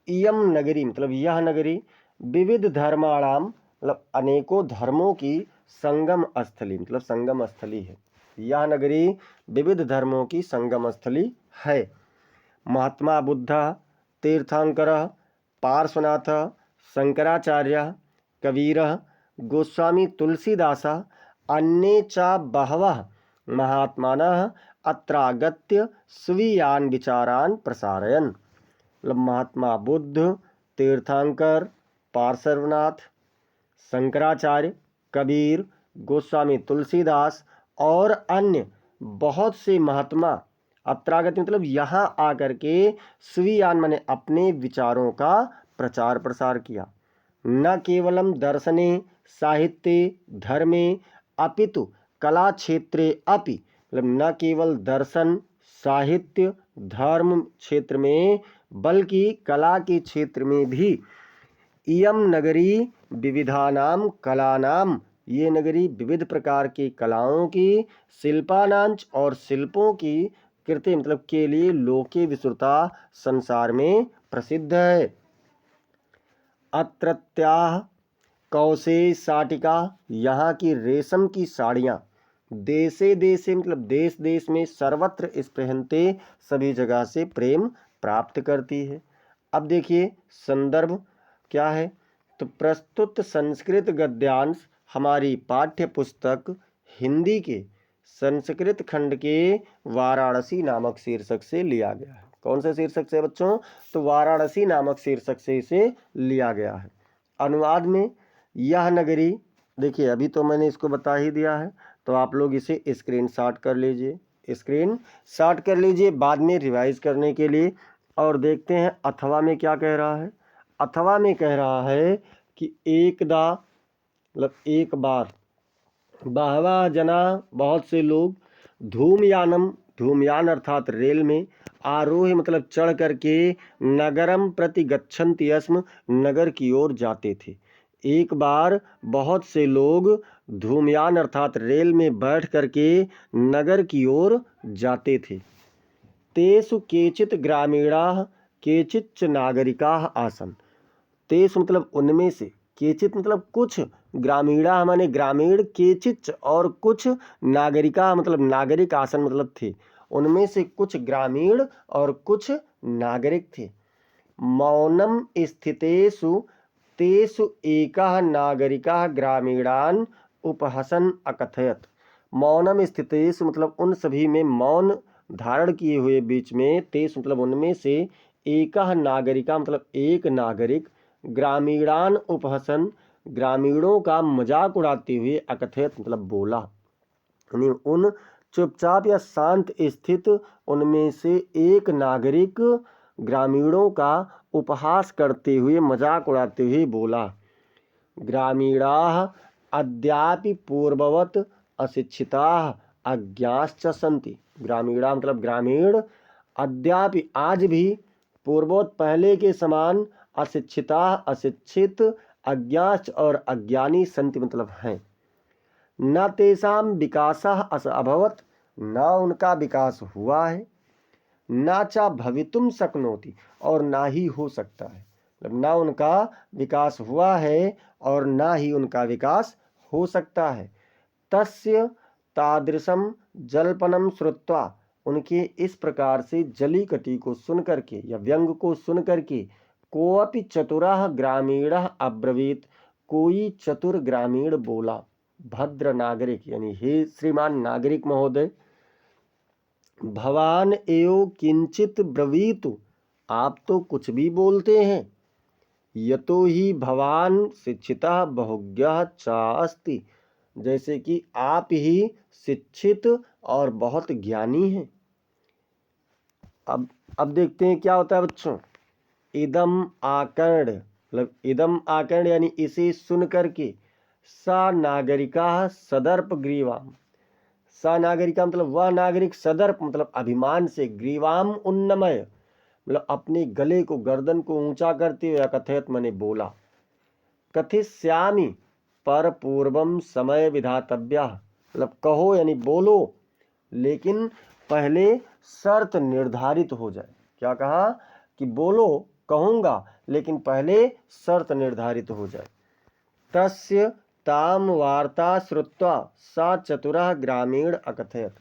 इयम नगरी मतलब यह नगरी, विविध धर्माणाम मतलब अनेकों धर्मों की संगम स्थली मतलब संगम स्थली है। यह नगरी विविध धर्मों की संगम स्थली है। महात्मा बुद्ध, तीर्थंकर, पार्श्वनाथ, शंकराचार्य, कबीर, गोस्वामी तुलसीदासः अन्ये च बहवः महात्मानः अत्रागत्य स्वीयान् विचारान् प्रसारयन्। मतलब महात्मा बुद्ध, तीर्थंकर, पार्श्वनाथ, शंकराचार्य, कबीर, गोस्वामी तुलसीदास और अन्य बहुत से महात्मा अत्रागत मतलब यहाँ आकर के स्वीयान माने अपने विचारों का प्रचार प्रसार किया। न केवलम दर्शने साहित्ये धर्मे अपितु कला क्षेत्रे अपि, मतलब न केवल दर्शन साहित्य धर्म क्षेत्र में बल्कि कला के क्षेत्र में भी इयम नगरी विविधानाम कलानाम, ये नगरी विविध प्रकार की कलाओं की, शिल्पानांच और शिल्पों की कृति मतलब के लिए लोके विस्तृता संसार में प्रसिद्ध है। अत्रत्याः कौशे साटिका, यहाँ की रेशम की साड़ियाँ देशे देशे मतलब देश देश में सर्वत्र स्पृहन्ते सभी जगह से प्रेम प्राप्त करती है। अब देखिए संदर्भ क्या है, तो प्रस्तुत संस्कृत गद्यांश हमारी पाठ्य पुस्तक हिंदी के संस्कृत खंड के वाराणसी नामक शीर्षक से लिया गया है। कौन से शीर्षक से बच्चों, तो वाराणसी नामक शीर्षक से इसे लिया गया है। अनुवाद में यह नगरी, देखिए अभी तो मैंने इसको बता ही दिया है, तो आप लोग इसे स्क्रीनशॉट कर लीजिए, स्क्रीनशॉट कर लीजिए बाद में रिवाइज करने के लिए। और देखते हैं अथवा में क्या कह रहा है। अथवा में कह रहा है कि एकदा मतलब एक बार, बहवा जना बहुत से लोग, धूमयानम धूमयान अर्थात रेल में, आरोह मतलब चढ़ करके, नगरम प्रति गच्छन्ति स्म नगर की ओर जाते थे। एक बार बहुत से लोग धूमयान अर्थात रेल में बैठ करके नगर की ओर जाते थे। तेषु केचित् ग्रामीणाः केचिच्च नागरिकाः आसन्। तेषु मतलब उनमें से, केचित् मतलब कुछ, ग्रामीणा माने ग्रामीण, केचिच्च और कुछ, नागरिका मतलब नागरिक, आसन मतलब थे, उनमें से कुछ ग्रामीण और कुछ नागरिक थे। मौनम स्थितेषु तेषु एकः नागरिकः ग्रामीणान् उपहसन अकथयत। मौनम स्थितेषु मतलब उन सभी में मौन धारण किए हुए बीच में, तेषु मतलब उनमें से, एकः नागरिका मतलब एक नागरिक, ग्रामीणान उपहसन ग्रामीणों का मजाक उड़ाते हुए, अकथयत मतलब बोला, यानी उन चुपचाप या शांत स्थित उनमें से एक नागरिक ग्रामीणों का उपहास करते हुए मजाक उड़ाते हुए बोला। ग्रामीणाः अद्यापि पूर्ववत् अशिक्षिताः अज्ञाश्च सन्ति। ग्रामीणा मतलब ग्रामीण, अद्यापि आज भी, पूर्ववत् पहले के समान, अशिक्षिता अशिक्षित, अज्ञाच और अज्ञानी, संति मतलब हैं। न तेषां विकासः अभवत्, न उनका विकास हुआ है, न च भवितुम शक्नोति और ना ही हो सकता है, मतलब ना उनका विकास हुआ है और ना ही उनका विकास हो सकता है। तस्य तादृशम जल्पनम श्रुत्वा, उनके इस प्रकार से जली कटी को सुन करके या व्यंग को सुन करके, कोऽपि चतुरः ग्रामीणः अब्रवीत, कोई चतुर ग्रामीण बोला, भद्र नागरिक यानी हे श्रीमान नागरिक महोदय, भवान एव किंचित ब्रवीतु, आप तो कुछ भी बोलते हैं, यतो ही भवान शिक्षितः बहुज्ञः च अस्ति, जैसे कि आप ही शिक्षित और बहुत ज्ञानी हैं। अब देखते हैं क्या होता है बच्चों। इदम आकर्ण मतलब इदम आकर्ण यानी इसे सुन करके, सा नागरिका सदर्प ग्रीवाम, सा नागरिका मतलब वह नागरिक, सदर्प मतलब अभिमान से, ग्रीवाम उन्नमय मतलब अपने गले को गर्दन को ऊंचा करते हुए, कथयत मने बोला, कथिष्यामि पर पूर्वम समय विधातव्य, मतलब कहो यानी बोलो, लेकिन पहले शर्त निर्धारित हो जाए। क्या कहा कि बोलो, कहूंगा, लेकिन पहले शर्त निर्धारित हो जाए। तस्य ताम वार्ता श्रुत्वा सा चतुरः ग्रामीण अकथयत,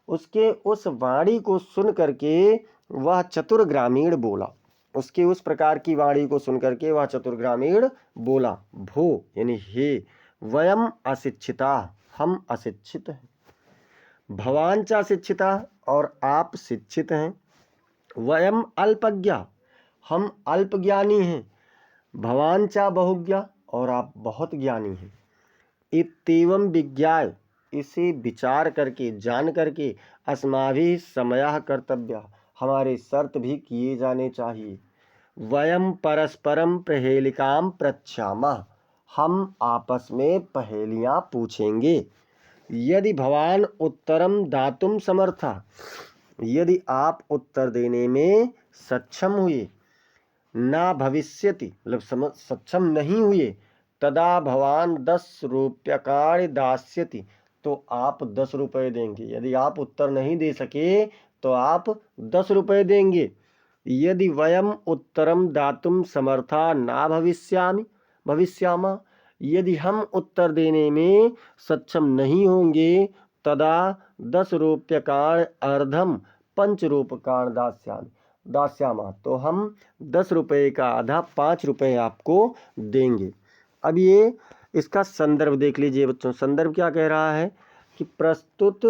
उसके उस वाणी को सुन करके वह चतुर ग्रामीण बोला, उसके उस प्रकार की वाणी को सुन करके वह चतुर ग्रामीण बोला। भो यानी हे, वयम अशिक्षिता, हम अशिक्षित हैं। भवान च शिक्षिता, और आप शिक्षित हैं। वयम अल्पज्ञा, हम अल्प ज्ञानी हैं। भवान च बहुज्ञा, और आप बहुत ज्ञानी हैं। इत्येवं विज्ञाय, इसे विचार करके जान करके, अस्माभिः समयः कर्तव्यः, हमारे शर्त भी किए जाने चाहिए। वयम परस्परम प्रहेलिकाम पृच्छामः, हम आपस में पहेलियां पूछेंगे। यदि भवान उत्तरम दातुम समर्था, यदि आप उत्तर देने में सक्षम हुए, ना भविष्यति मतलब सक्षम नहीं हुए, तदा भवान 10 रूप्यकाणि दास्यति, तो आप 10 रुपये देंगे। यदि आप उत्तर नहीं दे सके तो आप 10 रुपये देंगे। यदि वयम उत्तरम दातुम समर्था ना भविष्यामः, यदि हम उत्तर देने में सक्षम नहीं होंगे, तदा 10 रूप्यकाणि अर्धम पंचरूप्यकाणि दास्यामः, तो हम 10 रुपये का आधा 5 रुपये आपको देंगे। अब ये इसका संदर्भ देख लीजिए बच्चों। संदर्भ क्या कह रहा है कि प्रस्तुत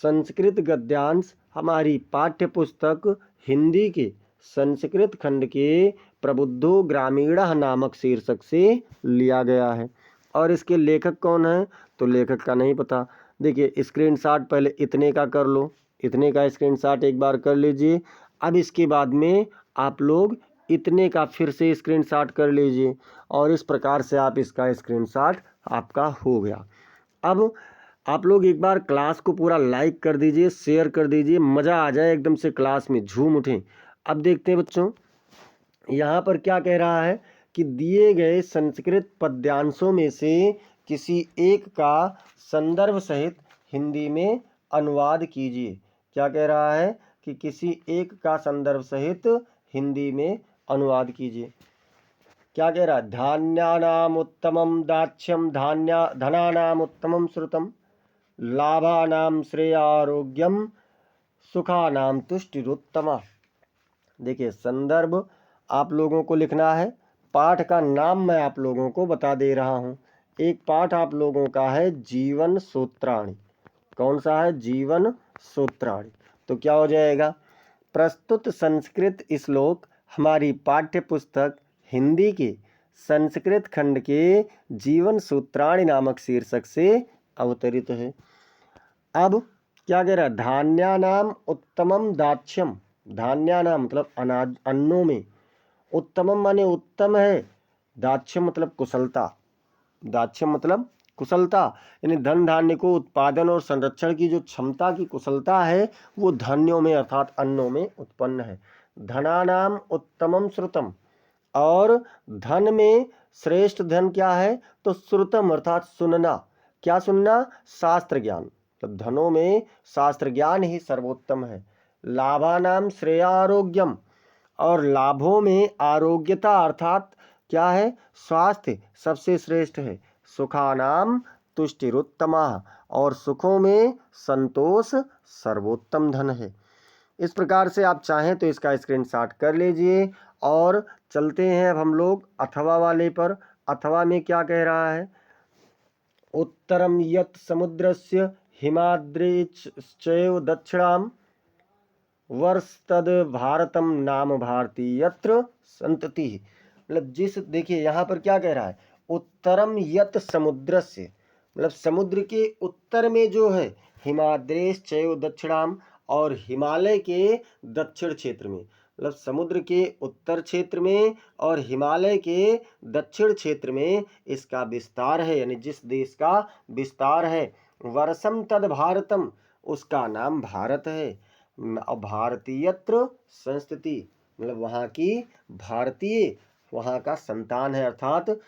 संस्कृत गद्यांश हमारी पाठ्य पुस्तक हिंदी के संस्कृत खंड के प्रबुद्धो ग्रामीणः नामक शीर्षक से लिया गया है। और इसके लेखक कौन है, तो लेखक का नहीं पता। देखिए स्क्रीनशॉट पहले इतने का कर लो, इतने का स्क्रीनशॉट एक बार कर लीजिए। अब इसके बाद में आप लोग इतने का फिर से स्क्रीनशॉट कर लीजिए, और इस प्रकार से आप इसका स्क्रीनशॉट आपका हो गया। अब आप लोग एक बार क्लास को पूरा लाइक कर दीजिए, शेयर कर दीजिए, मज़ा आ जाए एकदम से, क्लास में झूम उठें। अब देखते हैं बच्चों, यहाँ पर क्या कह रहा है कि दिए गए संस्कृत पद्यांशों में से किसी एक का संदर्भ सहित हिंदी में अनुवाद कीजिए। क्या कह रहा है कि किसी एक का संदर्भ सहित हिंदी में अनुवाद कीजिए। क्या कह रहा है, धान्यानाम उत्तमम दाक्ष्यम धनानाम उत्तमम श्रुतम, लाभानाम श्रेयारोग्यम, सुखानाम तुष्टिरुत्तमा। देखिए संदर्भ आप लोगों को लिखना है। पाठ का नाम मैं आप लोगों को बता दे रहा हूँ। एक पाठ आप लोगों का है जीवन सूत्राणि। कौन सा है, जीवन सूत्राणि। तो क्या हो जाएगा, प्रस्तुत संस्कृत श्लोक हमारी पाठ्य पुस्तक हिंदी के संस्कृत खंड के जीवन सूत्राणि नामक शीर्षक से अवतरित है। अब क्या कह रहा है, धान्यानाम उत्तमम दाक्ष्यम, धान्यानाम मतलब अनाज, अन्नों में, उत्तमम माने उत्तम है, दाक्ष्यम मतलब कुशलता, दाक्ष्यम मतलब कुशलता, यानी धन धान्य को उत्पादन और संरक्षण की जो क्षमता की कुशलता है वो धान्यों में अर्थात अन्नों में उत्पन्न है। धनानाम उत्तमम श्रुतम, और धन में श्रेष्ठ धन क्या है, तो श्रुतम अर्थात सुनना। क्या सुनना, शास्त्र ज्ञान। तो धनों में शास्त्र ज्ञान ही सर्वोत्तम है। लाभानाम श्रेयारोग्यम, और लाभों में आरोग्यता अर्थात क्या है, स्वास्थ्य सबसे श्रेष्ठ है। सुखानाम तुष्टिरुत्तमा, और सुखों में संतोष सर्वोत्तम धन है। इस प्रकार से आप चाहें तो इसका स्क्रीनशॉट कर लीजिए। और चलते हैं अब हम लोग अथवा वाले पर। अथवा में क्या कह रहा है, उत्तरम यत् समुद्रस्य हिमाद्रिश्चैव दक्षिणाम वर्षतद भारतम नाम भारती यत्र संतति। मतलब जिस, देखिए यहाँ पर क्या कह रहा है, उत्तरम यत् समुद्रस्य, मतलब समुद्र के उत्तर में जो है, हिमाद्रेश चैव दक्षिणाम, और हिमालय के दक्षिण क्षेत्र में, मतलब समुद्र के उत्तर क्षेत्र में और हिमालय के दक्षिण क्षेत्र में इसका विस्तार है, यानी जिस देश का विस्तार है। वर्षम तद भारतम, उसका नाम भारत है। भारतीयत्र संस्कृति, मतलब वहाँ की भारतीय, वहाँ का संतान है, अर्थात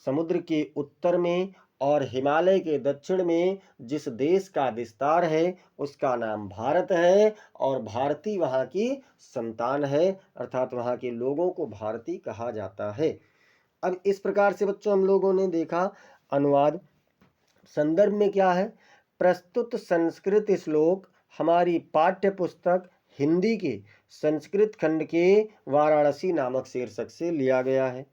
समुद्र के उत्तर में और हिमालय के दक्षिण में जिस देश का विस्तार है उसका नाम भारत है, और भारतीय वहाँ की संतान है, अर्थात वहाँ के लोगों को भारतीय कहा जाता है। अब इस प्रकार से बच्चों हम लोगों ने देखा अनुवाद। संदर्भ में क्या है, प्रस्तुत संस्कृत श्लोक हमारी पाठ्य पुस्तक हिंदी के संस्कृत खंड के वाराणसी नामक शीर्षक से लिया गया है।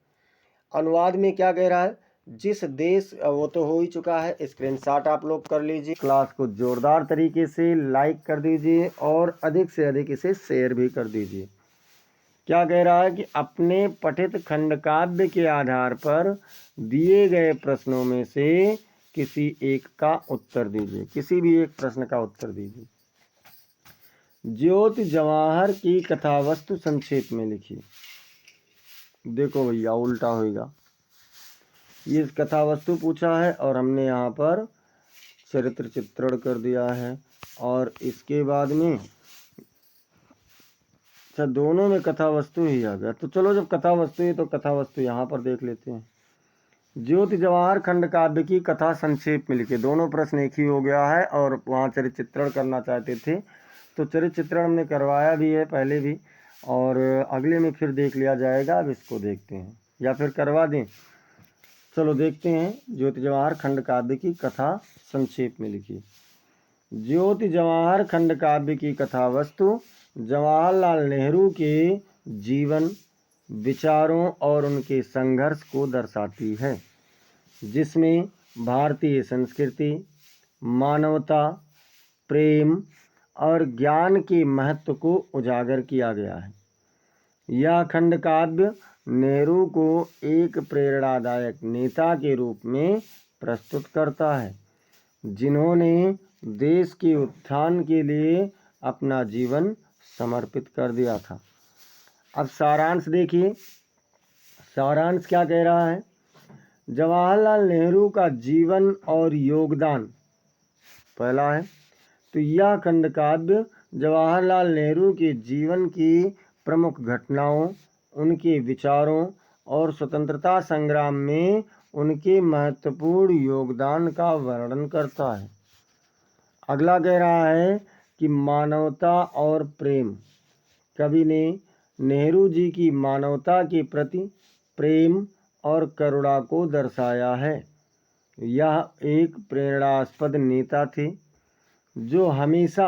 अनुवाद में क्या कह रहा है, जिस देश, वो तो हो ही चुका है, स्क्रीनशॉट आप लोग कर लीजिए। क्लास को जोरदार तरीके से लाइक कर दीजिए और अधिक से अधिक इसे शेयर भी कर दीजिए। क्या कह रहा है कि अपने पठित खंडकाव्य के आधार पर दिए गए प्रश्नों में से किसी एक का उत्तर दीजिए। किसी भी एक प्रश्न का उत्तर दीजिए। ज्योति जवाहर की कथा वस्तु संक्षेप में लिखिए। देखो भैया उल्टा होगा, ये कथा वस्तु पूछा है और हमने यहाँ पर चरित्र चित्रण कर दिया है, और इसके बाद में अच्छा दोनों में कथा वस्तु ही आ गया। तो चलो जब कथा वस्तु है तो कथा वस्तु यहाँ पर देख लेते हैं। ज्योति जवाहर खंड काव्य की कथा संक्षेप में लिखे। दोनों प्रश्न एक ही हो गया है और वहाँ चरित्र चित्रण करना चाहते थे तो चरित्र चित्रण हमने करवाया भी है पहले भी, और अगले में फिर देख लिया जाएगा। अब इसको देखते हैं या फिर करवा दें। चलो देखते हैं। ज्योति जवाहर खंड काव्य की कथा संक्षेप में लिखी। ज्योति जवाहर खंड काव्य की कथा वस्तु जवाहरलाल नेहरू के जीवन, विचारों और उनके संघर्ष को दर्शाती है, जिसमें भारतीय संस्कृति, मानवता, प्रेम और ज्ञान के महत्व को उजागर किया गया है। यह खंड काव्य नेहरू को एक प्रेरणादायक नेता के रूप में प्रस्तुत करता है, जिन्होंने देश के उत्थान के लिए अपना जीवन समर्पित कर दिया था। अब सारांश देखिए। सारांश क्या कह रहा है? जवाहरलाल नेहरू का जीवन और योगदान पहला है। तो यह खंड काव्य जवाहरलाल नेहरू के जीवन की प्रमुख घटनाओं, उनके विचारों और स्वतंत्रता संग्राम में उनके महत्वपूर्ण योगदान का वर्णन करता है। अगला कह रहा है कि मानवता और प्रेम। कवि ने नेहरू जी की मानवता के प्रति प्रेम और करुणा को दर्शाया है। यह एक प्रेरणास्पद नेता थे जो हमेशा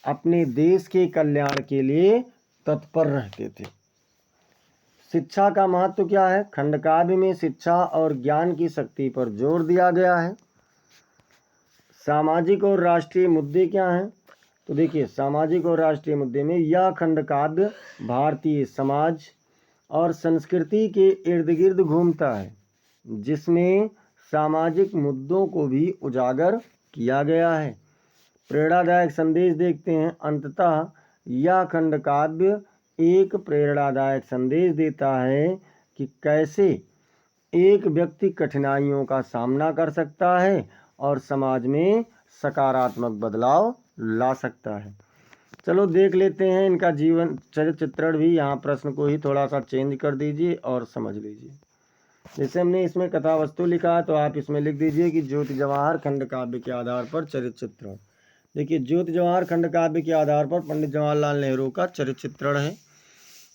अपने देश के कल्याण के लिए तत्पर रहते थे। शिक्षा का महत्व क्या है? खंड काव्य में शिक्षा और ज्ञान की शक्ति पर जोर दिया गया है। सामाजिक और राष्ट्रीय मुद्दे क्या हैं? तो देखिए, सामाजिक और राष्ट्रीय मुद्दे में यह खंड काव्य भारतीय समाज और संस्कृति के इर्द गिर्द घूमता है, जिसमें सामाजिक मुद्दों को भी उजागर किया गया है। प्रेरणादायक संदेश देखते हैं। अंततः यह खंड काव्य एक प्रेरणादायक संदेश देता है कि कैसे एक व्यक्ति कठिनाइयों का सामना कर सकता है और समाज में सकारात्मक बदलाव ला सकता है। चलो देख लेते हैं इनका जीवन चरित्र चित्रण भी। यहाँ प्रश्न को ही थोड़ा सा चेंज कर दीजिए और समझ लीजिए। जैसे हमने इसमें कथा वस्तु लिखा है तो आप इसमें लिख दीजिए कि ज्योति जवाहर खंड काव्य के आधार पर चरित्र चित्रण। देखिए, ज्योति जवाहर खंड काव्य के आधार पर पंडित जवाहरलाल नेहरू का चरित्र चित्रण है,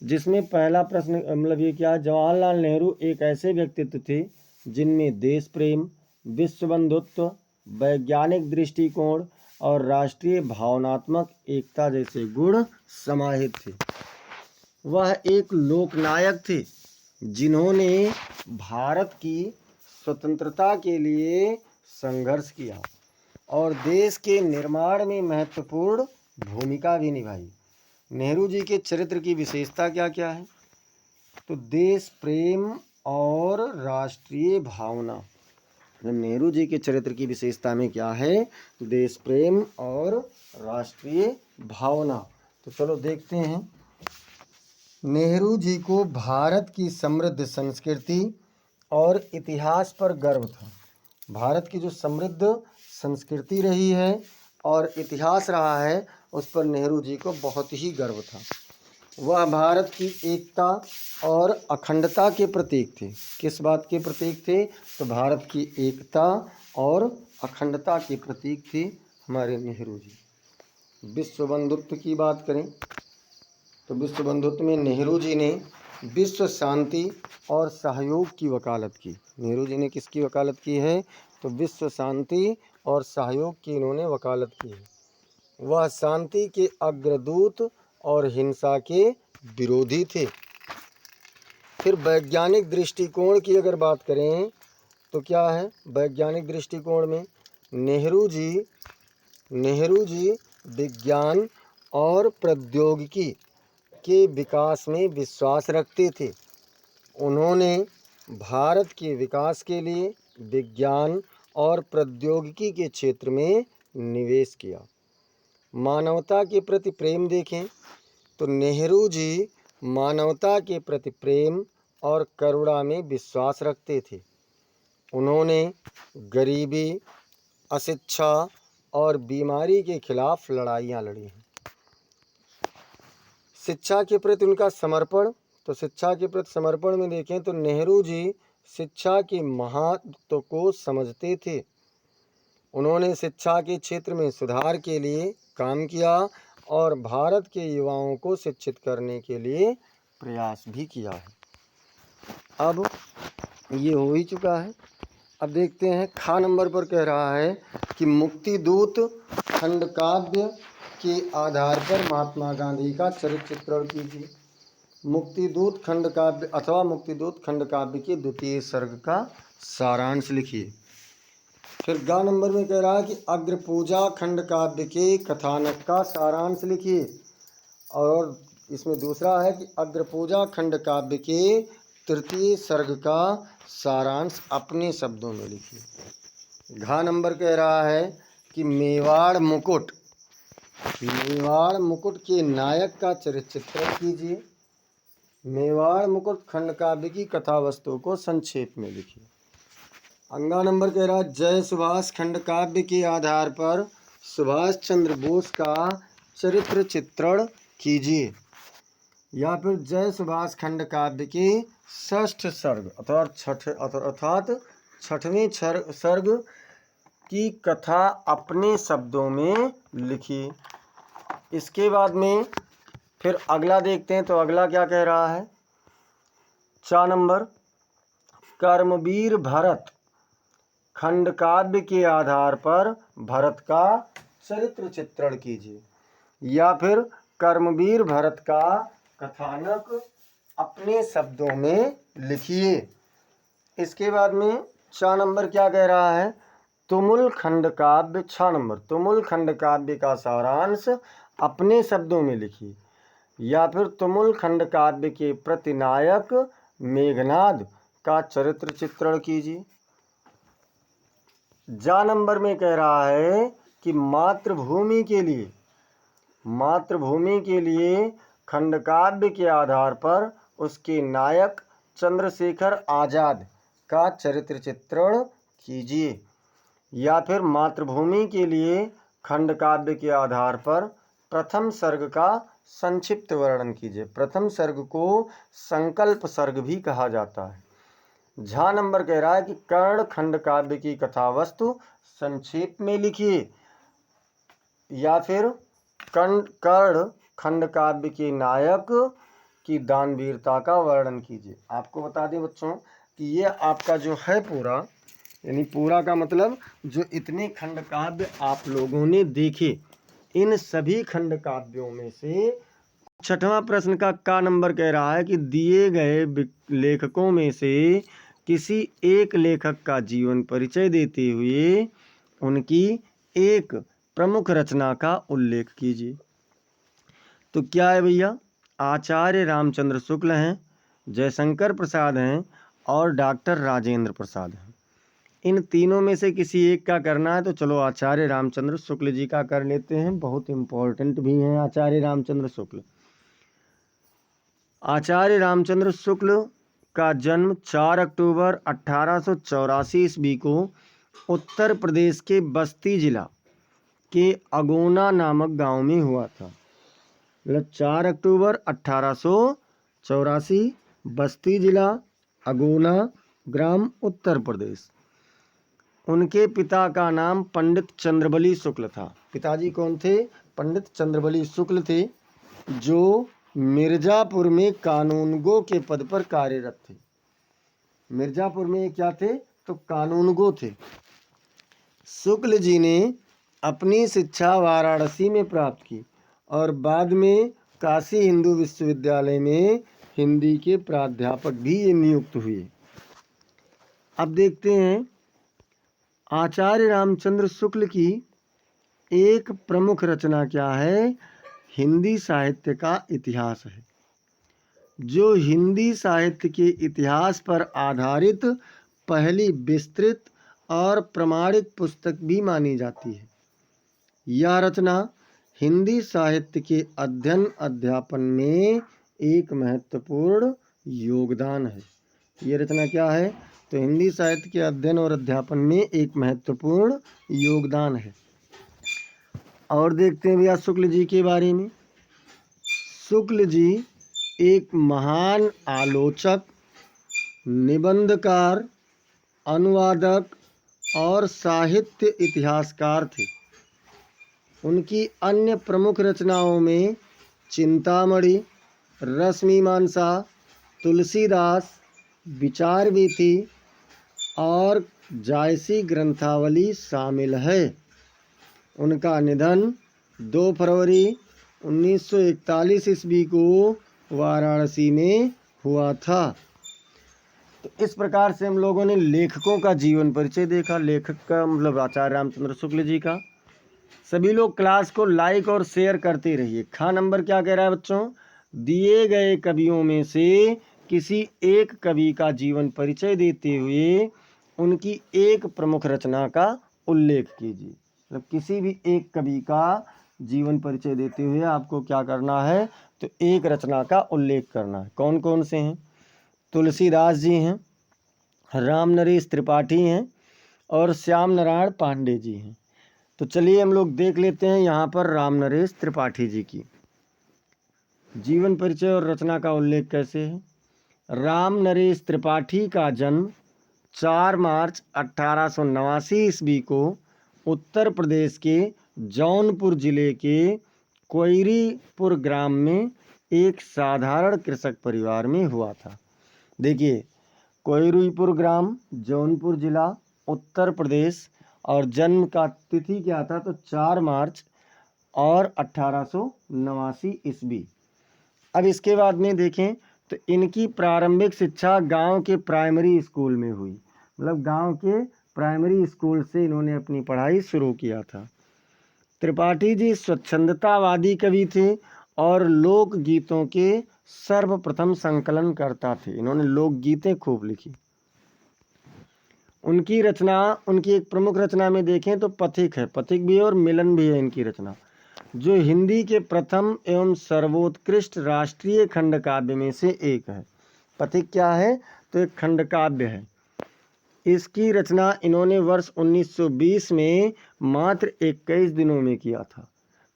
जिसमें पहला प्रश्न मतलब ये क्या है? जवाहरलाल नेहरू एक ऐसे व्यक्तित्व थे जिनमें देश प्रेम, विश्व बंधुत्व, वैज्ञानिक दृष्टिकोण और राष्ट्रीय भावनात्मक एकता जैसे गुण समाहित थे। वह एक लोकनायक थे जिन्होंने भारत की स्वतंत्रता के लिए संघर्ष किया और देश के निर्माण में महत्वपूर्ण भूमिका भी निभाई। नेहरू जी के चरित्र की विशेषता क्या क्या है? तो देश प्रेम और राष्ट्रीय भावना। नेहरू जी के चरित्र की विशेषता में क्या है? देश प्रेम और राष्ट्रीय भावना। तो चलो देखते हैं। नेहरू जी को भारत की समृद्ध संस्कृति और इतिहास पर गर्व था। भारत की जो समृद्ध संस्कृति रही है और इतिहास रहा है उस पर नेहरू जी को बहुत ही गर्व था। वह भारत की एकता और अखंडता के प्रतीक थे। किस बात के प्रतीक थे? तो भारत की एकता और अखंडता के प्रतीक थे हमारे नेहरू जी। विश्व बंधुत्व की बात करें तो विश्व बंधुत्व में नेहरू जी ने विश्व शांति और सहयोग की वकालत की। नेहरू जी ने किसकी वकालत की है? तो विश्व शांति और सहयोग की इन्होंने वकालत की है। वह शांति के अग्रदूत और हिंसा के विरोधी थे। फिर वैज्ञानिक दृष्टिकोण की अगर बात करें तो क्या है वैज्ञानिक दृष्टिकोण में नेहरू जी विज्ञान और प्रौद्योगिकी के विकास में विश्वास रखते थे। उन्होंने भारत के विकास के लिए विज्ञान और प्रौद्योगिकी के क्षेत्र में निवेश किया। मानवता के प्रति प्रेम देखें तो नेहरू जी मानवता के प्रति प्रेम और करुणा में विश्वास रखते थे। उन्होंने गरीबी, अशिक्षा और बीमारी के खिलाफ लड़ाइयाँ लड़ी हैं। शिक्षा के प्रति उनका समर्पण, तो शिक्षा के प्रति समर्पण में देखें तो नेहरू जी शिक्षा के महत्व को समझते थे। उन्होंने शिक्षा के क्षेत्र में सुधार के लिए काम किया और भारत के युवाओं को शिक्षित करने के लिए प्रयास भी किया है। अब ये हो ही चुका है। अब देखते हैं खा नंबर पर कह रहा है कि मुक्तिदूत खंडकाव्य के आधार पर महात्मा गांधी का चरित्र चित्रण कीजिए। मुक्तिदूत खंडकाव्य अथवा मुक्तिदूत खंडकाव्य के द्वितीय सर्ग का सारांश लिखिए। फिर ग नंबर में कह रहा है कि अग्रपूजा खंडकाव्य के कथानक का सारांश लिखिए। और इसमें दूसरा है कि अग्रपूजा खंडकाव्य के तृतीय सर्ग का सारांश अपने शब्दों में लिखिए। घ नंबर कह रहा है कि मेवाड़ मुकुट के नायक का चरित्र चित्रण कीजिए। मेवाड़ मुकुट खंडकाव्य की कथा वस्तु को संक्षेप में लिखिए। अंगा नंबर कह रहा है जय सुभाष खंडकाव्य के आधार पर सुभाष चंद्र बोस का चरित्र चित्रण कीजिए। या फिर जय सुभाष खंडकाव्य के षष्ठ सर्ग अर्थात छठवें सर्ग की कथा अपने शब्दों में लिखिए। इसके बाद में फिर अगला देखते हैं तो अगला क्या कह रहा है। 4 नंबर कर्मवीर भरत खंडकाव्य के आधार पर भरत का चरित्र चित्रण कीजिए। या फिर कर्मवीर भरत का कथानक अपने शब्दों में लिखिए। इसके बाद में 4 नंबर क्या कह रहा है। तुमुल खंडकाव्य 6 नंबर तुमुल खंडकाव्य का सारांश अपने शब्दों में लिखिए। या फिर तुमुल खंडकाव्य के प्रतिनायक मेघनाद का चरित्र चित्रण कीजिए। जा नंबर में कह रहा है कि मातृभूमि के लिए खंडकाव्य के आधार पर उसके नायक चंद्रशेखर आज़ाद का चरित्र चित्रण कीजिए। या फिर मातृभूमि के लिए खंडकाव्य के आधार पर प्रथम सर्ग का संक्षिप्त वर्णन कीजिए। प्रथम सर्ग को संकल्प सर्ग भी कहा जाता है। झा नंबर कह रहा है कि कर्ण खंडकाव्य की कथा वस्तु संक्षेप में लिखिए। या फिर कर्ण खंडकाव्य के नायक की दानवीरता का वर्णन कीजिए। आपको बता दें बच्चों कि ये आपका जो है पूरा, यानी पूरा का मतलब जो इतने खंडकाव्य आप लोगों ने देखे, इन सभी खंडकाव्यों में से 6वां प्रश्न का नंबर कह रहा है कि दिए गए लेखकों में से किसी एक लेखक का जीवन परिचय देते हुए उनकी एक प्रमुख रचना का उल्लेख कीजिए। तो क्या है भैया, आचार्य रामचंद्र शुक्ल हैं, जयशंकर प्रसाद हैं और डॉक्टर राजेंद्र प्रसाद हैं। इन तीनों में से किसी एक का करना है तो चलो आचार्य रामचंद्र शुक्ल जी का कर लेते हैं। बहुत इम्पोर्टेंट भी हैं आचार्य रामचंद्र शुक्ल। आचार्य रामचंद्र शुक्ल का जन्म 4 अक्टूबर 1884 ईस्वी को उत्तर प्रदेश के बस्ती जिला के अगोना नामक गांव में हुआ था। मतलब 4 अक्टूबर 1884 बस्ती जिला अगोना ग्राम उत्तर प्रदेश। उनके पिता का नाम पंडित चंद्रबली शुक्ल था। पिताजी कौन थे? पंडित चंद्रबली शुक्ल थे, जो मिर्ज़ापुर में कानूनगो के पद पर कार्यरत थे। मिर्ज़ापुर में क्या थे? तो कानूनगो थे। शुक्ल जी ने अपनी शिक्षा वाराणसी में प्राप्त की और बाद में काशी हिंदू विश्वविद्यालय में हिंदी के प्राध्यापक भी नियुक्त हुए। अब देखते हैं आचार्य रामचंद्र शुक्ल की एक प्रमुख रचना क्या है। हिंदी साहित्य का इतिहास है, जो हिंदी साहित्य के इतिहास पर आधारित पहली विस्तृत और प्रमाणित पुस्तक भी मानी जाती है। यह रचना हिंदी साहित्य के अध्ययन अध्यापन में एक महत्वपूर्ण योगदान है। ये रचना क्या है, तो हिंदी साहित्य के अध्ययन और अध्यापन में एक महत्वपूर्ण योगदान है। और देखते हैं भैया शुक्ल जी के बारे में। शुक्ल जी एक महान आलोचक, निबंधकार, अनुवादक और साहित्य इतिहासकार थे। उनकी अन्य प्रमुख रचनाओं में चिंतामणि, रसमीमांसा, तुलसीदास, विचार वीथी और जायसी ग्रंथावली शामिल है। उनका निधन 2 फरवरी 1941 ईस्वी को वाराणसी में हुआ था। तो इस प्रकार से हम लोगों ने लेखकों का जीवन परिचय देखा। लेखक का मतलब आचार्य रामचंद्र शुक्ल जी का। सभी लोग क्लास को लाइक और शेयर करते रहिए। खा नंबर क्या कह रहा है बच्चों, दिए गए कवियों में से किसी एक कवि का जीवन परिचय देते हुए उनकी एक प्रमुख रचना का उल्लेख कीजिए। मतलब किसी भी एक कवि का जीवन परिचय देते हुए आपको क्या करना है, तो एक रचना का उल्लेख करना है। कौन कौन से हैं, तुलसीदास जी हैं, राम नरेश त्रिपाठी हैं और श्याम नारायण पांडे जी हैं। तो चलिए हम लोग देख लेते हैं यहाँ पर राम नरेश त्रिपाठी जी की जीवन परिचय और रचना का उल्लेख कैसे है। राम नरेश त्रिपाठी का जन्म 4 मार्च 1889 ईस्वी को उत्तर प्रदेश के जौनपुर जिले के कोयरीपुर ग्राम में एक साधारण कृषक परिवार में हुआ था। देखिए, कोयरीपुर ग्राम, जौनपुर जिला, उत्तर प्रदेश, और जन्म का तिथि क्या था, तो 4 मार्च और 1889 ईस्वी। अब इसके बाद में देखें तो इनकी प्रारंभिक शिक्षा गांव के प्राइमरी स्कूल में हुई। मतलब गांव के प्राइमरी स्कूल से इन्होंने अपनी पढ़ाई शुरू किया था। त्रिपाठी जी स्वच्छंदतावादी कवि थे और लोकगीतों के सर्वप्रथम संकलन करता थे। इन्होंने लोकगीतें खूब लिखी। उनकी रचना, उनकी एक प्रमुख रचना में देखें तो पथिक है, पथिक भी है और मिलन भी है इनकी रचना, जो हिंदी के प्रथम एवं सर्वोत्कृष्ट राष्ट्रीय खंड काव्य में से एक है। पथिक क्या है, तो एक खंड काव्य है। इसकी रचना इन्होंने वर्ष 1920 में मात्र 21 दिनों में किया था।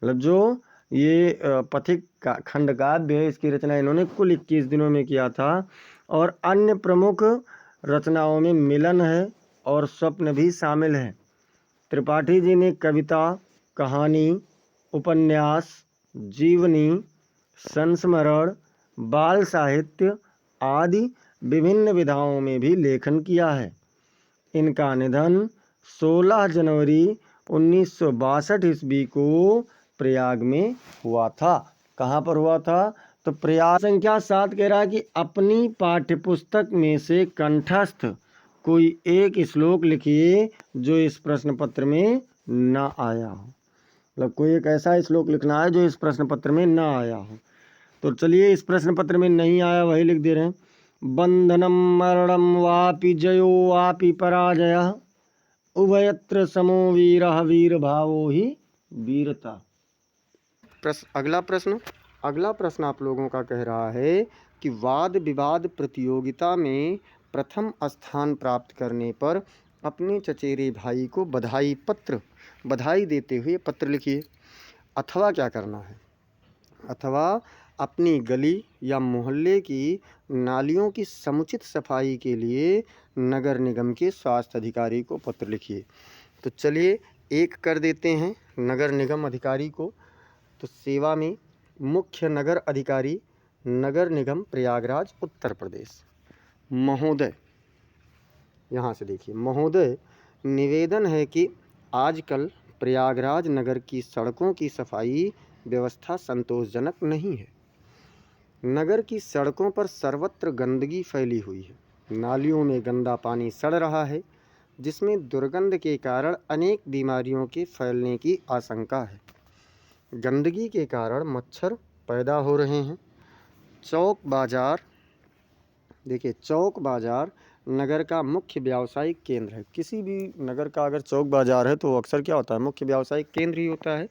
मतलब जो ये पथिक का खंड काव्य है, इसकी रचना इन्होंने कुल 21 दिनों में किया था। और अन्य प्रमुख रचनाओं में मिलन है और स्वप्न भी शामिल है। त्रिपाठी जी ने कविता, कहानी, उपन्यास, जीवनी, संस्मरण, बाल साहित्य आदि विभिन्न विधाओं में भी लेखन किया है। इनका निधन 16 जनवरी 1962 ईस्वी को प्रयाग में हुआ था। कहाँ पर हुआ था, तो प्रयाग। संख्या 7 कह रहा है कि अपनी पाठ्यपुस्तक में से कंठस्थ कोई एक श्लोक लिखिए जो इस प्रश्न पत्र में ना आया हो। मतलब कोई एक ऐसा श्लोक लिखना है जो इस प्रश्न पत्र में ना आया हो। तो चलिए, इस प्रश्न पत्र में नहीं आया वही लिख दे रहे हैं। बंधनम मरणम वापि जयो वापि पराजयः उभयत्र समो वीरः वीर भावो ही वीरता। अगला प्रश्न आप लोगों का कह रहा है कि वाद विवाद प्रतियोगिता में प्रथम स्थान प्राप्त करने पर अपने चचेरे भाई को बधाई देते हुए पत्र लिखिए। अथवा क्या करना है, अथवा अपनी गली या मोहल्ले की नालियों की समुचित सफाई के लिए नगर निगम के स्वास्थ्य अधिकारी को पत्र लिखिए। तो चलिए एक कर देते हैं नगर निगम अधिकारी को। तो सेवा में मुख्य नगर अधिकारी, नगर निगम प्रयागराज उत्तर प्रदेश। महोदय, यहाँ से देखिए, महोदय, निवेदन है कि आजकल प्रयागराज नगर की सड़कों की सफाई व्यवस्था संतोषजनक नहीं है। नगर की सड़कों पर सर्वत्र गंदगी फैली हुई है। नालियों में गंदा पानी सड़ रहा है, जिसमें दुर्गंध के कारण अनेक बीमारियों के फैलने की आशंका है। गंदगी के कारण मच्छर पैदा हो रहे हैं। चौक बाजार, देखिए चौक बाजार नगर का मुख्य व्यावसायिक केंद्र है। किसी भी नगर का अगर चौक बाजार है तो वो अक्सर क्या होता है, मुख्य व्यावसायिक केंद्र ही होता है।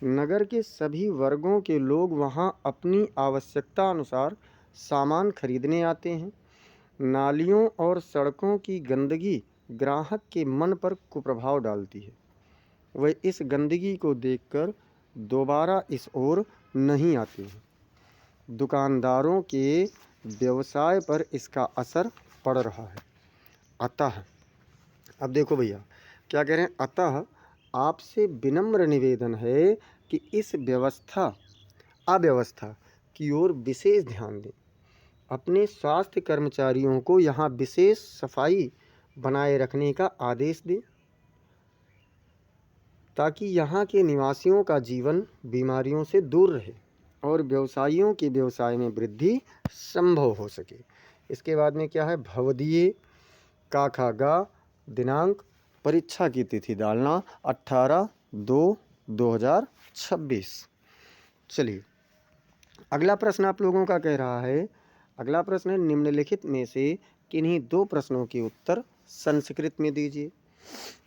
नगर के सभी वर्गों के लोग वहाँ अपनी आवश्यकता अनुसार सामान खरीदने आते हैं। नालियों और सड़कों की गंदगी ग्राहक के मन पर कुप्रभाव डालती है। वे इस गंदगी को देखकर दोबारा इस ओर नहीं आते हैं। दुकानदारों के व्यवसाय पर इसका असर पड़ रहा है। अतः, अब देखो भैया क्या कह रहे हैं, अतः आपसे विनम्र निवेदन है कि इस अव्यवस्था की ओर विशेष ध्यान दें। अपने स्वास्थ्य कर्मचारियों को यहाँ विशेष सफाई बनाए रखने का आदेश दें, ताकि यहाँ के निवासियों का जीवन बीमारियों से दूर रहे और व्यवसायियों के व्यवसाय में वृद्धि संभव हो सके। इसके बाद में क्या है, भवदीय काखागा दिनांक, परीक्षा की तिथि डालना 18/2/2026। चलिए अगला प्रश्न आप लोगों का कह रहा है, अगला प्रश्न है निम्नलिखित में से किन्हीं दो प्रश्नों के उत्तर संस्कृत में दीजिए।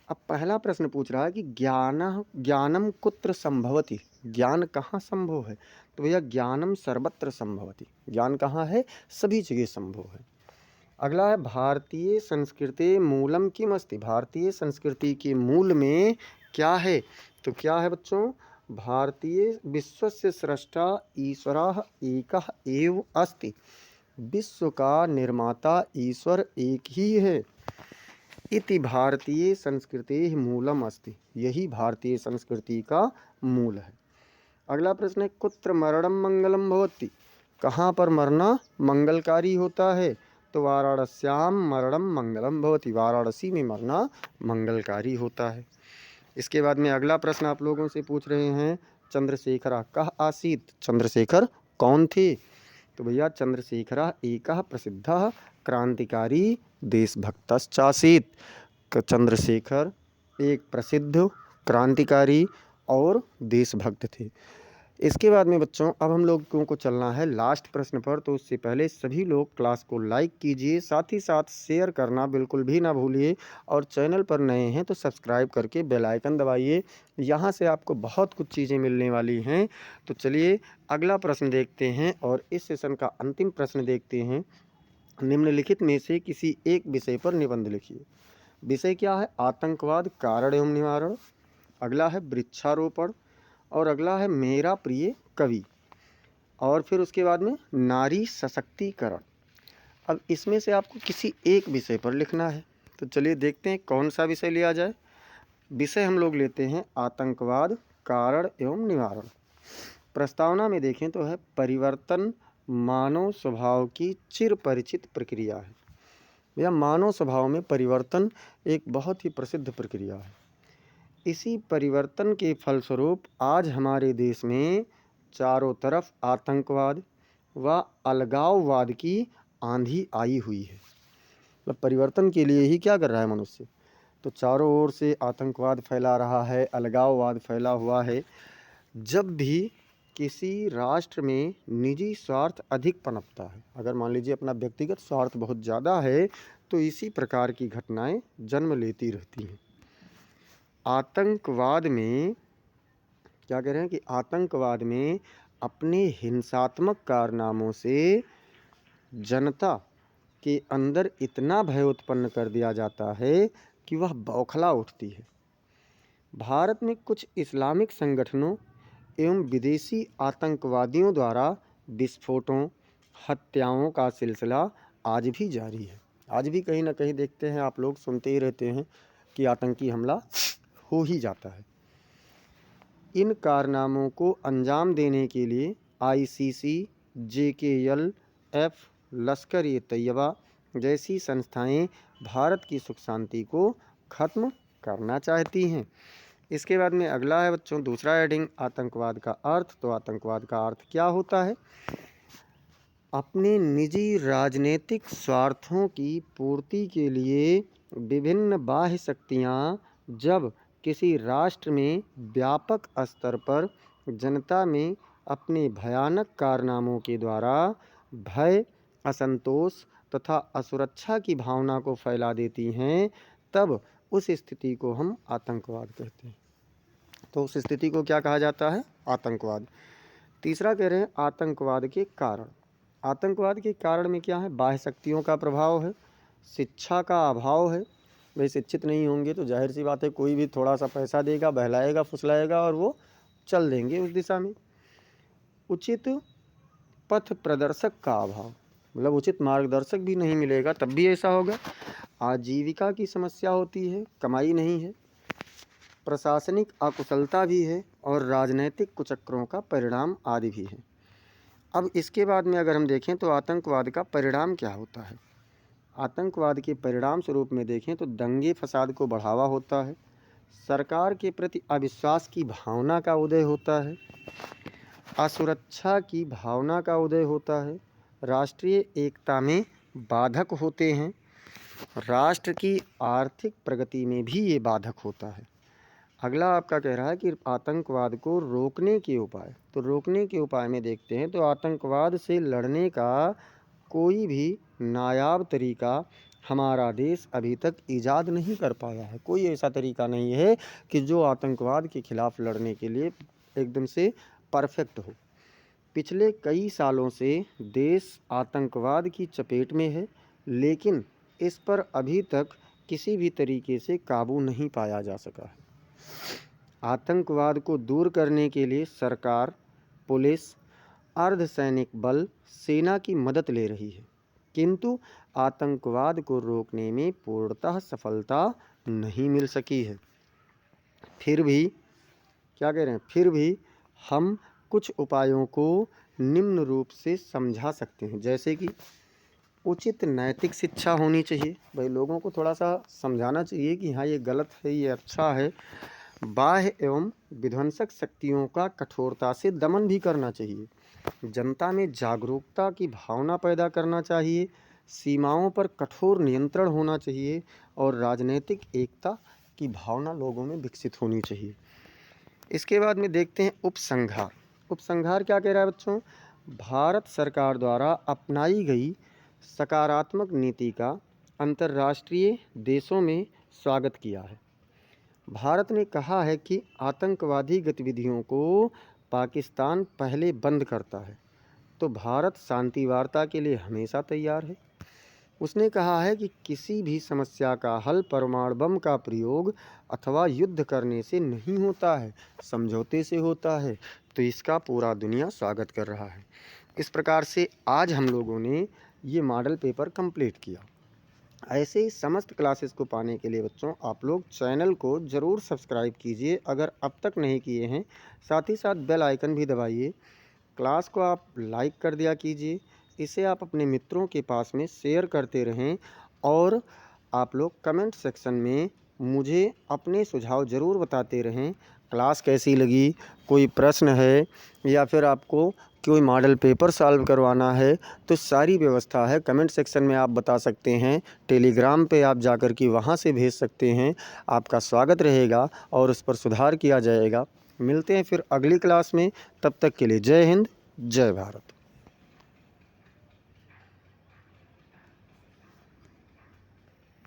अब पहला प्रश्न पूछ रहा है कि ज्ञानम कुत्र संभवति, ज्ञान कहाँ संभव है। तो भैया ज्ञानम सर्वत्र संभवति, ज्ञान कहाँ है, सभी जगह संभव है। अगला है भारतीय संस्कृति मूलम किम अस्ति, भारतीय संस्कृति के मूल में क्या है। तो क्या है बच्चों, भारतीय विश्वस्य स्रष्टा ईश्वरः एकः एव अस्ति, विश्व का निर्माता ईश्वर एक ही है। इति भारतीय संस्कृति मूलम अस्ति, यही भारतीय संस्कृति का मूल है। अगला प्रश्न है कुत्र मरणम मंगलम भवति, कहाँ पर मरना मंगलकारी होता है। तो वाराणस्याम मरणम मंगलम भवति, वाराणसी में मरना मंगलकारी होता है। इसके बाद में अगला प्रश्न आप लोगों से पूछ रहे हैं चंद्रशेखर कः आसीत्, चंद्रशेखर कौन थे। तो भैया चंद्रशेखर एकः प्रसिद्धः क्रांतिकारी देशभक्तश्चासीत्, चंद्रशेखर एक प्रसिद्ध क्रांतिकारी और देशभक्त थे। इसके बाद में बच्चों अब हम लोगों को चलना है लास्ट प्रश्न पर। तो उससे पहले सभी लोग क्लास को लाइक कीजिए, साथ ही साथ शेयर करना बिल्कुल भी ना भूलिए, और चैनल पर नए हैं तो सब्सक्राइब करके बेल आइकन दबाइए। यहाँ से आपको बहुत कुछ चीज़ें मिलने वाली हैं। तो चलिए अगला प्रश्न देखते हैं और इस सेशन का अंतिम प्रश्न देखते हैं। निम्नलिखित में से किसी एक विषय पर निबंध लिखिए। विषय क्या है, आतंकवाद कारण एवं निवारण, अगला है वृक्षारोपण, और अगला है मेरा प्रिय कवि, और फिर उसके बाद में नारी सशक्तिकरण। अब इसमें से आपको किसी एक विषय पर लिखना है। तो चलिए देखते हैं कौन सा विषय लिया जाए। विषय हम लोग लेते हैं आतंकवाद कारण एवं निवारण। प्रस्तावना में देखें तो है परिवर्तन मानव स्वभाव की चिर परिचित प्रक्रिया है। यह मानव स्वभाव में परिवर्तन एक बहुत ही प्रसिद्ध प्रक्रिया है। इसी परिवर्तन के फलस्वरूप आज हमारे देश में चारों तरफ आतंकवाद व अलगाववाद की आंधी आई हुई है। मतलब परिवर्तन के लिए ही क्या कर रहा है मनुष्य, तो चारों ओर से आतंकवाद फैला रहा है, अलगाववाद फैला हुआ है। जब भी किसी राष्ट्र में निजी स्वार्थ अधिक पनपता है, अगर मान लीजिए अपना व्यक्तिगत स्वार्थ बहुत ज़्यादा है, तो इसी प्रकार की घटनाएं जन्म लेती रहती हैं। आतंकवाद में क्या कह रहे हैं कि आतंकवाद में अपने हिंसात्मक कारनामों से जनता के अंदर इतना भय उत्पन्न कर दिया जाता है कि वह बौखला उठती है। भारत में कुछ इस्लामिक संगठनों एवं विदेशी आतंकवादियों द्वारा विस्फोटों, हत्याओं का सिलसिला आज भी जारी है। आज भी कहीं ना कहीं देखते हैं, आप लोग सुनते ही रहते हैं कि आतंकी हमला हो ही जाता है। इन कारनामों को अंजाम देने के लिए ICC, JKLF, लश्कर-ए-तैयबा जैसी संस्थाएं भारत की सुख शांति को खत्म करना चाहती हैं। इसके बाद में अगला है बच्चों दूसरा हेडिंग, आतंकवाद का अर्थ। तो आतंकवाद का अर्थ क्या होता है। अपने निजी राजनीतिक स्वार्थों की पूर्ति के लिए विभिन्न बाह्य शक्तियाँ जब किसी राष्ट्र में व्यापक स्तर पर जनता में अपने भयानक कारनामों के द्वारा भय, असंतोष तथा असुरक्षा की भावना को फैला देती हैं, तब उस स्थिति को हम आतंकवाद कहते हैं। तो उस स्थिति को क्या कहा जाता है? आतंकवाद। तीसरा कह रहे हैं आतंकवाद के कारण। आतंकवाद के कारण में क्या है? बाह्य शक्तियों का प्रभाव है, शिक्षा का अभाव है। वे शिक्षित नहीं होंगे तो जाहिर सी बात है कोई भी थोड़ा सा पैसा देगा, बहलाएगा, फुसलाएगा और वो चल देंगे उस दिशा में। उचित पथ प्रदर्शक का अभाव, मतलब उचित मार्गदर्शक भी नहीं मिलेगा तब भी ऐसा होगा। आजीविका की समस्या होती है, कमाई नहीं है। प्रशासनिक अकुशलता भी है और राजनैतिक कुचक्रों का परिणाम आदि भी है। अब इसके बाद में अगर हम देखें तो आतंकवाद का परिणाम क्या होता है? आतंकवाद के परिणाम स्वरूप में देखें तो दंगे फसाद को बढ़ावा होता है, सरकार के प्रति अविश्वास की भावना का उदय होता है, असुरक्षा की भावना का उदय होता है, राष्ट्रीय एकता में बाधक होते हैं, राष्ट्र की आर्थिक प्रगति में भी ये बाधक होता है। अगला आपका कह रहा है कि आतंकवाद को रोकने के उपाय। तो रोकने के उपाय में देखते हैं तो आतंकवाद से लड़ने का कोई भी नायाब तरीका हमारा देश अभी तक ईजाद नहीं कर पाया है। कोई ऐसा तरीका नहीं है कि जो आतंकवाद के खिलाफ लड़ने के लिए एकदम से परफेक्ट हो। पिछले कई सालों से देश आतंकवाद की चपेट में है, लेकिन इस पर अभी तक किसी भी तरीके से काबू नहीं पाया जा सका है। आतंकवाद को दूर करने के लिए सरकार, पुलिस, अर्धसैनिक बल, सेना की मदद ले रही है, किंतु आतंकवाद को रोकने में पूर्णतः सफलता नहीं मिल सकी है। फिर भी क्या कह रहे हैं? फिर भी हम कुछ उपायों को निम्न रूप से समझा सकते हैं, जैसे कि उचित नैतिक शिक्षा होनी चाहिए। भाई लोगों को थोड़ा सा समझाना चाहिए कि हाँ ये गलत है, ये अच्छा है। बाह्य एवं विध्वंसक शक्तियों का कठोरता से दमन भी करना चाहिए। जनता में जागरूकता की भावना पैदा करना चाहिए, सीमाओं पर कठोर नियंत्रण होना चाहिए और राजनीतिक एकता की भावना लोगों में विकसित होनी चाहिए। इसके बाद में देखते हैं उपसंहार। उपसंहार क्या कह रहा है बच्चों? भारत सरकार द्वारा अपनाई गई सकारात्मक नीति का अंतर्राष्ट्रीय देशों में स्वागत किया है। भारत ने कहा है कि आतंकवादी गतिविधियों को पाकिस्तान पहले बंद करता है, तो भारत शांति वार्ता के लिए हमेशा तैयार है। उसने कहा है कि किसी भी समस्या का हल परमाणु बम का प्रयोग अथवा युद्ध करने से नहीं होता है, समझौते से होता है। तो इसका पूरा दुनिया स्वागत कर रहा है। इस प्रकार से आज हम लोगों ने ये मॉडल पेपर कंप्लीट किया। ऐसे ही समस्त क्लासेस को पाने के लिए बच्चों आप लोग चैनल को ज़रूर सब्सक्राइब कीजिए अगर अब तक नहीं किए हैं। साथ ही साथ बेल आइकन भी दबाइए। क्लास को आप लाइक कर दिया कीजिए। इसे आप अपने मित्रों के पास में शेयर करते रहें और आप लोग कमेंट सेक्शन में मुझे अपने सुझाव ज़रूर बताते रहें। क्लास कैसी लगी, कोई प्रश्न है या फिर आपको कोई मॉडल पेपर सॉल्व करवाना है तो सारी व्यवस्था है। कमेंट सेक्शन में आप बता सकते हैं, टेलीग्राम पे आप जाकर के वहाँ से भेज सकते हैं। आपका स्वागत रहेगा और उस पर सुधार किया जाएगा। मिलते हैं फिर अगली क्लास में, तब तक के लिए जय हिंद, जय भारत।